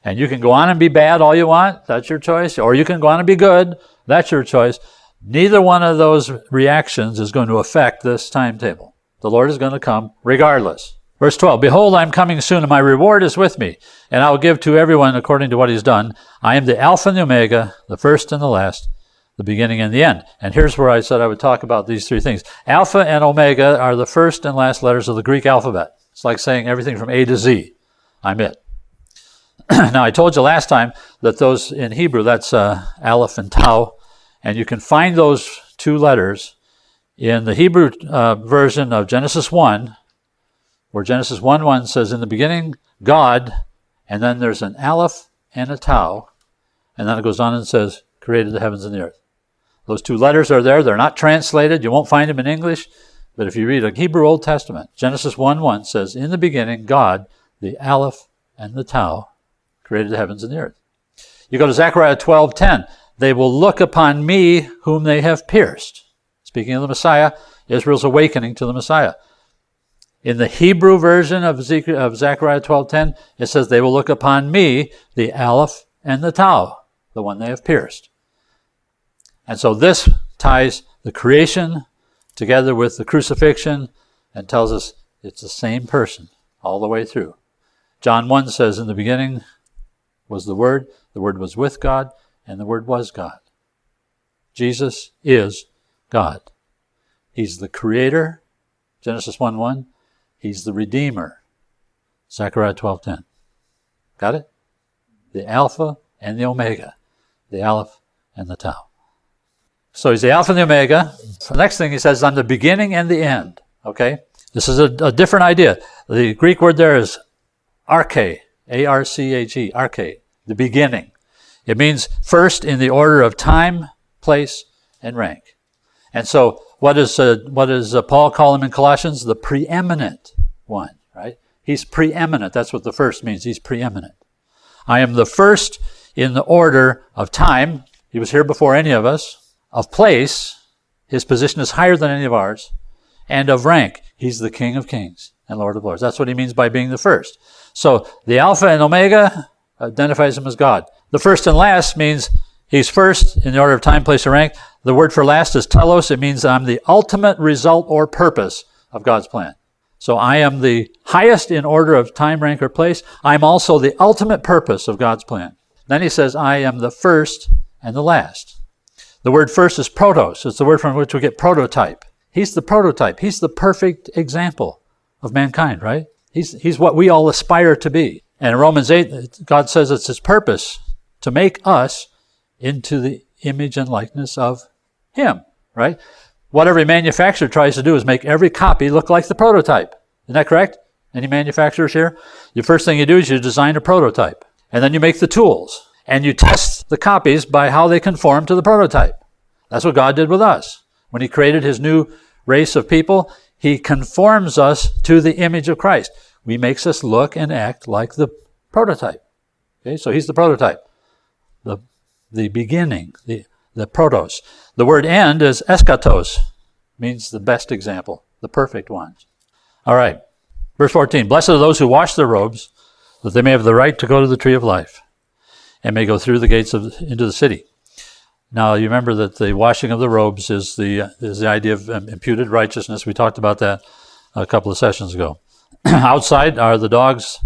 And you can go on and be bad all you want, that's your choice, or you can go on and be good, that's your choice. Neither one of those reactions is going to affect this timetable. The Lord is going to come regardless. Verse 12, behold, I am coming soon, and my reward is with me, and I will give to everyone according to what he's done. I am the Alpha and the Omega, the first and the last, the beginning and the end. And here's where I said I would talk about these three things. Alpha and Omega are the first and last letters of the Greek alphabet. It's like saying everything from A to Z. I'm it. Now, I told you last time that those in Hebrew, that's Aleph and Tau, and you can find those two letters in the Hebrew version of Genesis 1, where Genesis 1:1 says, in the beginning, God, and then there's an Aleph and a Tau, and then it goes on and says, created the heavens and the earth. Those two letters are there. They're not translated. You won't find them in English. But if you read a Hebrew Old Testament, Genesis 1:1 says, in the beginning, God, the Aleph and the Tau, created the heavens and the earth. You go to Zechariah 12:10. They will look upon me whom they have pierced. Speaking of the Messiah, Israel's awakening to the Messiah. In the Hebrew version of Zechariah 12:10, it says, they will look upon me, the Aleph and the Tau, the one they have pierced. And so this ties the creation together with the crucifixion and tells us it's the same person all the way through. John 1 says, in the beginning was the Word was with God, and the Word was God. Jesus is God. He's the Creator, Genesis 1:1. He's the Redeemer, Zechariah 12:10. Got it? The Alpha and the Omega, the Aleph and the Tau. So he's the Alpha and the Omega. The next thing he says, I'm the beginning and the end. Okay? This is a different idea. The Greek word there is arche, A-R-C-H-E, arche, the beginning. It means first in the order of time, place, and rank. And so what does Paul call him in Colossians? The preeminent one, right? He's preeminent. That's what the first means. He's preeminent. I am the first in the order of time. He was here before any of us. Of place, his position is higher than any of ours. And of rank, he's the King of Kings and Lord of Lords. That's what he means by being the first. So the Alpha and Omega identifies him as God. The first and last means he's first in the order of time, place, or rank. The word for last is telos. It means I'm the ultimate result or purpose of God's plan. So I am the highest in order of time, rank, or place. I'm also the ultimate purpose of God's plan. Then he says, I am the first and the last. The word first is protos. It's the word from which we get prototype. He's the prototype. He's the perfect example of mankind, right? He's what we all aspire to be. And in Romans 8, God says it's his purpose to make us into the image and likeness of him, right? What every manufacturer tries to do is make every copy look like the prototype. Isn't that correct? Any manufacturers here? The first thing you do is you design a prototype. And then you make the tools. And you test the copies by how they conform to the prototype. That's what God did with us. When he created his new race of people, he conforms us to the image of Christ. He makes us look and act like the prototype. Okay, so he's the prototype. The beginning, the protos. The word end is eskatos, means the best example, the perfect ones. All right, verse 14. Blessed are those who wash their robes, that they may have the right to go to the tree of life, and may go through the gates into the city. Now, you remember that the washing of the robes is the idea of imputed righteousness. We talked about that a couple of sessions ago. Outside are the dogs,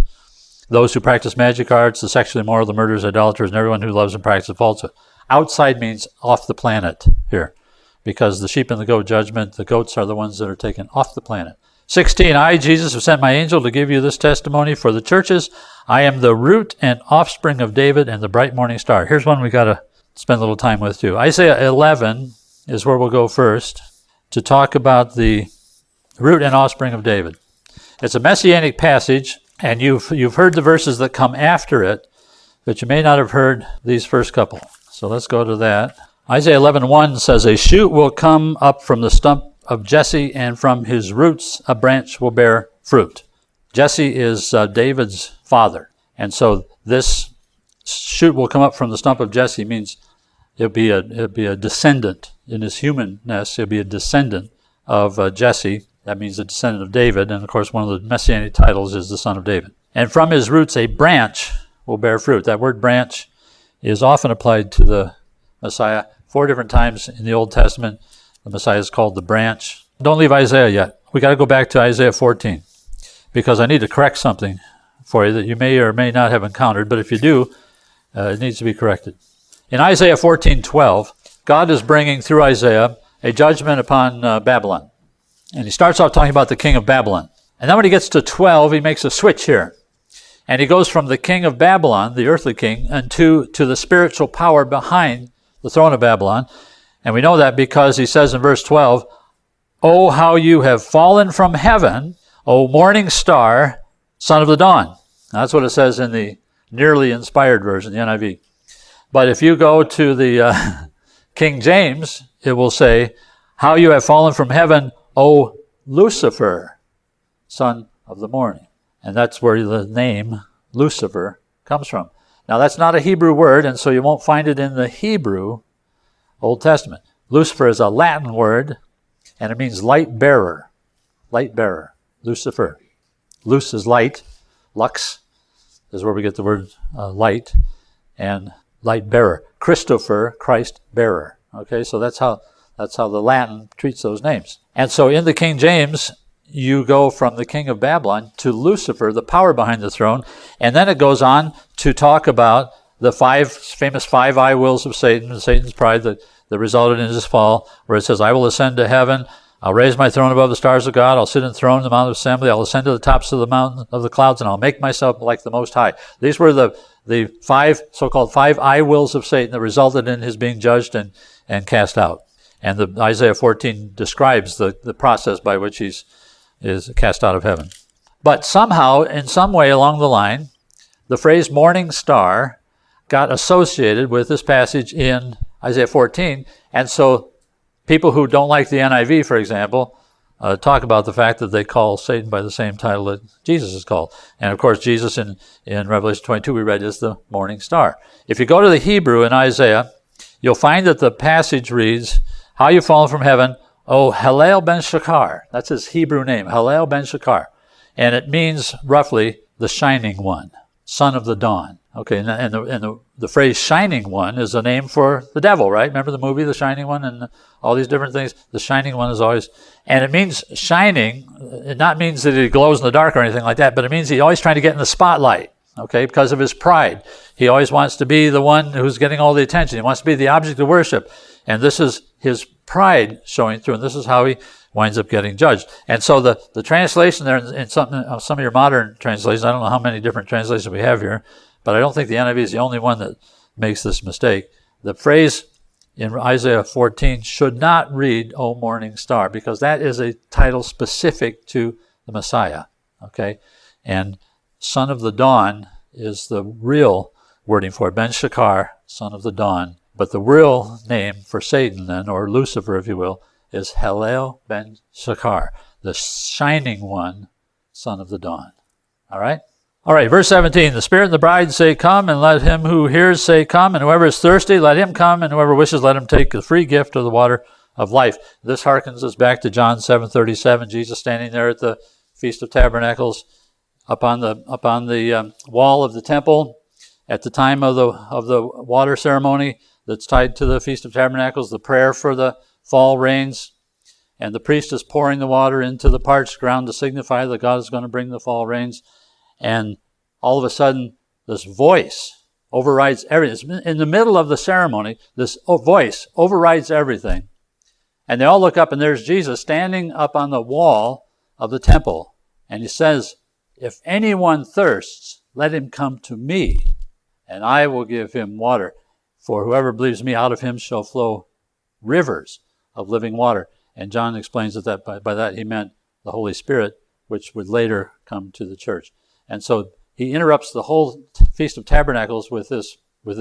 those who practice magic arts, the sexually immoral, the murderers, idolaters, and everyone who loves and practices falsehood. Outside means off the planet here, because the sheep and the goat judgment, the goats are the ones that are taken off the planet. 16, I, Jesus, have sent my angel to give you this testimony for the churches. I am the root and offspring of David and the bright morning star. Here's one we got to spend a little time with too. Isaiah 11 is where we'll go first to talk about the root and offspring of David. It's a messianic passage, and you've heard the verses that come after it, but you may not have heard these first couple. So let's go to that. Isaiah 11:1 says, a shoot will come up from the stump of Jesse, and from his roots a branch will bear fruit. Jesse is David's father, and so this shoot will come up from the stump of Jesse means it'll be a descendant in his humanness. He'll be a descendant of Jesse, That means the descendant of David. And of course, one of the messianic titles is the Son of David. And from his roots, a branch will bear fruit. That word branch is often applied to the Messiah. 4 different times in the Old Testament, the Messiah is called the branch. Don't leave Isaiah yet. We got to go back to Isaiah 14 because I need to correct something for you that you may or may not have encountered, but if you do, it needs to be corrected. In Isaiah 14:12, God is bringing through Isaiah a judgment upon Babylon. And he starts off talking about the king of Babylon. And then when he gets to 12, he makes a switch here. And he goes from the king of Babylon, the earthly king, and to the spiritual power behind the throne of Babylon. And we know that because he says in verse 12, "Oh, how you have fallen from heaven, O morning star, son of the dawn." That's what it says in the nearly inspired version, the NIV. But if you go to the King James, it will say, "How you have fallen from heaven, O Lucifer, son of the morning." And that's where the name Lucifer comes from. Now, that's not a Hebrew word, and so you won't find it in the Hebrew Old Testament. Lucifer is a Latin word, and it means light bearer. Light bearer. Lucifer. Luz is light. Lux is where we get the word light. And light bearer. Christopher, Christ bearer. Okay, so that's how the Latin treats those names. And so in the King James, you go from the king of Babylon to Lucifer, the power behind the throne, and then it goes on to talk about the famous five I wills of Satan, and Satan's pride that resulted in his fall, where it says, "I will ascend to heaven, I'll raise my throne above the stars of God, I'll sit enthroned in the mount of assembly, I'll ascend to the tops of the mountain of the clouds, and I'll make myself like the Most High." These were the so-called five I wills of Satan that resulted in his being judged and cast out. And Isaiah 14 describes the process by which he's cast out of heaven. But somehow, in some way along the line, the phrase morning star got associated with this passage in Isaiah 14, and so people who don't like the NIV, for example, talk about the fact that they call Satan by the same title that Jesus is called. And of course, Jesus in Revelation 22 we read is the morning star. If you go to the Hebrew in Isaiah, you'll find that the passage reads, "How you fallen from heaven, O Hallel ben Shakar." That's his Hebrew name, Hallel ben Shakar. And it means roughly the shining one, son of the dawn. Okay, and the phrase shining one is a name for the devil, right? Remember the movie, The Shining One, and all these different things? The shining one is always, and it means shining. It not means that he glows in the dark or anything like that, but it means he's always trying to get in the spotlight, okay, because of his pride. He always wants to be the one who's getting all the attention. He wants to be the object of worship. And this is his pride showing through, and this is how he winds up getting judged. And so the translation there in some of your modern translations, I don't know how many different translations we have here, but I don't think the NIV is the only one that makes this mistake. The phrase in Isaiah 14 should not read, "O morning star," because that is a title specific to the Messiah, okay? And son of the dawn is the real wording for it. Ben Shakar, son of the dawn. But the real name for Satan then, or Lucifer if you will, is Hallel ben Shakar, the shining one, son of the dawn. All right? All right, verse 17, "The Spirit and the bride say, 'Come,' and let him who hears say, 'Come,' and whoever is thirsty, let him come, and whoever wishes, let him take the free gift of the water of life." This harkens us back to John 7:37, Jesus standing there at the Feast of Tabernacles up on the wall of the temple at the time of the water ceremony that's tied to the Feast of Tabernacles, the prayer for the fall rains, and the priest is pouring the water into the parched ground to signify that God is going to bring the fall rains. And all of a sudden, this voice overrides everything. In the middle of the ceremony, this voice overrides everything. And they all look up, and there's Jesus standing up on the wall of the temple. And he says, "If anyone thirsts, let him come to me, and I will give him water. For whoever believes me, out of him shall flow rivers of living water." And John explains that by that he meant the Holy Spirit, which would later come to the church. And so he interrupts the whole Feast of Tabernacles with this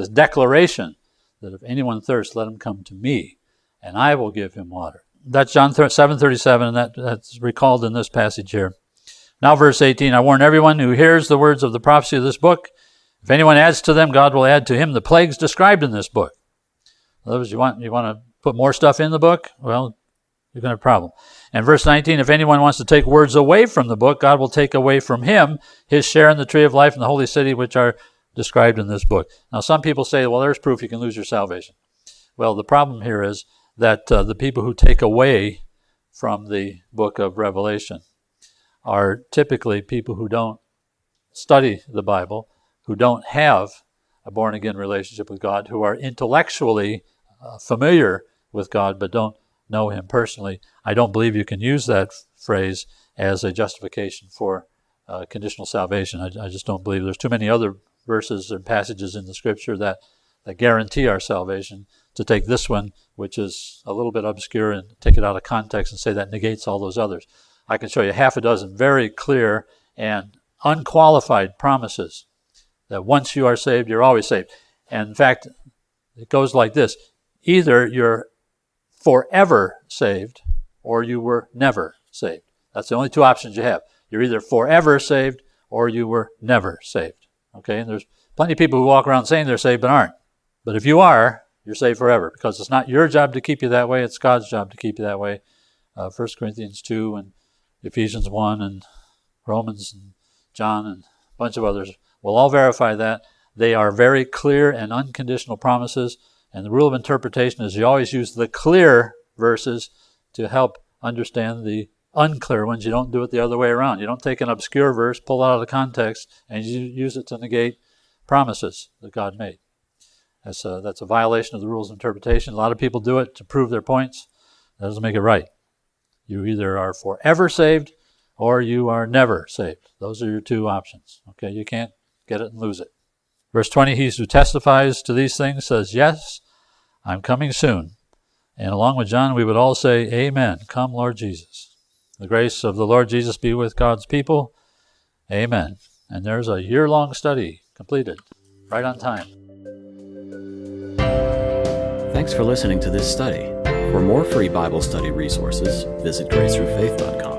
declaration that if anyone thirsts, let him come to me, and I will give him water. That's John 7:37, and that's recalled in this passage here. Now verse 18, "I warn everyone who hears the words of the prophecy of this book. If anyone adds to them, God will add to him the plagues described in this book." In other words, you want to put more stuff in the book? Well, you're going to have a problem. And verse 19, if anyone wants to take words away from the book, God will take away from him his share in the tree of life and the holy city, which are described in this book. Now, some people say, well, there's proof you can lose your salvation. Well, the problem here is that the people who take away from the book of Revelation are typically people who don't study the Bible, who don't have a born-again relationship with God, who are intellectually familiar with God but don't know him personally. I don't believe you can use that phrase as a justification for conditional salvation. I just don't believe. There's too many other verses and passages in the Scripture that guarantee our salvation to take this one, which is a little bit obscure, and take it out of context and say that negates all those others. I can show you half a dozen very clear and unqualified promises that once you are saved, you're always saved. And in fact, it goes like this. Either you're forever saved or you were never saved. That's the only two options you have. You're either forever saved or you were never saved. Okay, and there's plenty of people who walk around saying they're saved but aren't. But if you are, you're saved forever, because it's not your job to keep you that way, it's God's job to keep you that way. 1 Corinthians 2 and Ephesians 1 and Romans and John and a bunch of others will all verify that. They are very clear and unconditional promises, and the rule of interpretation is you always use the clear verses to help understand the unclear ones. You don't do it the other way around. You don't take an obscure verse, pull it out of the context, and you use it to negate promises that God made. That's a violation of the rules of interpretation. A lot of people do it to prove their points. That doesn't make it right. You either are forever saved or you are never saved. Those are your two options. Okay, you can't get it and lose it. Verse 20, he who testifies to these things says, yes, I'm coming soon. And along with John, we would all say, amen. Come, Lord Jesus. The grace of the Lord Jesus be with God's people. Amen. And there's a year-long study completed, right on time. Thanks for listening to this study. For more free Bible study resources, visit gracethrufaith.com.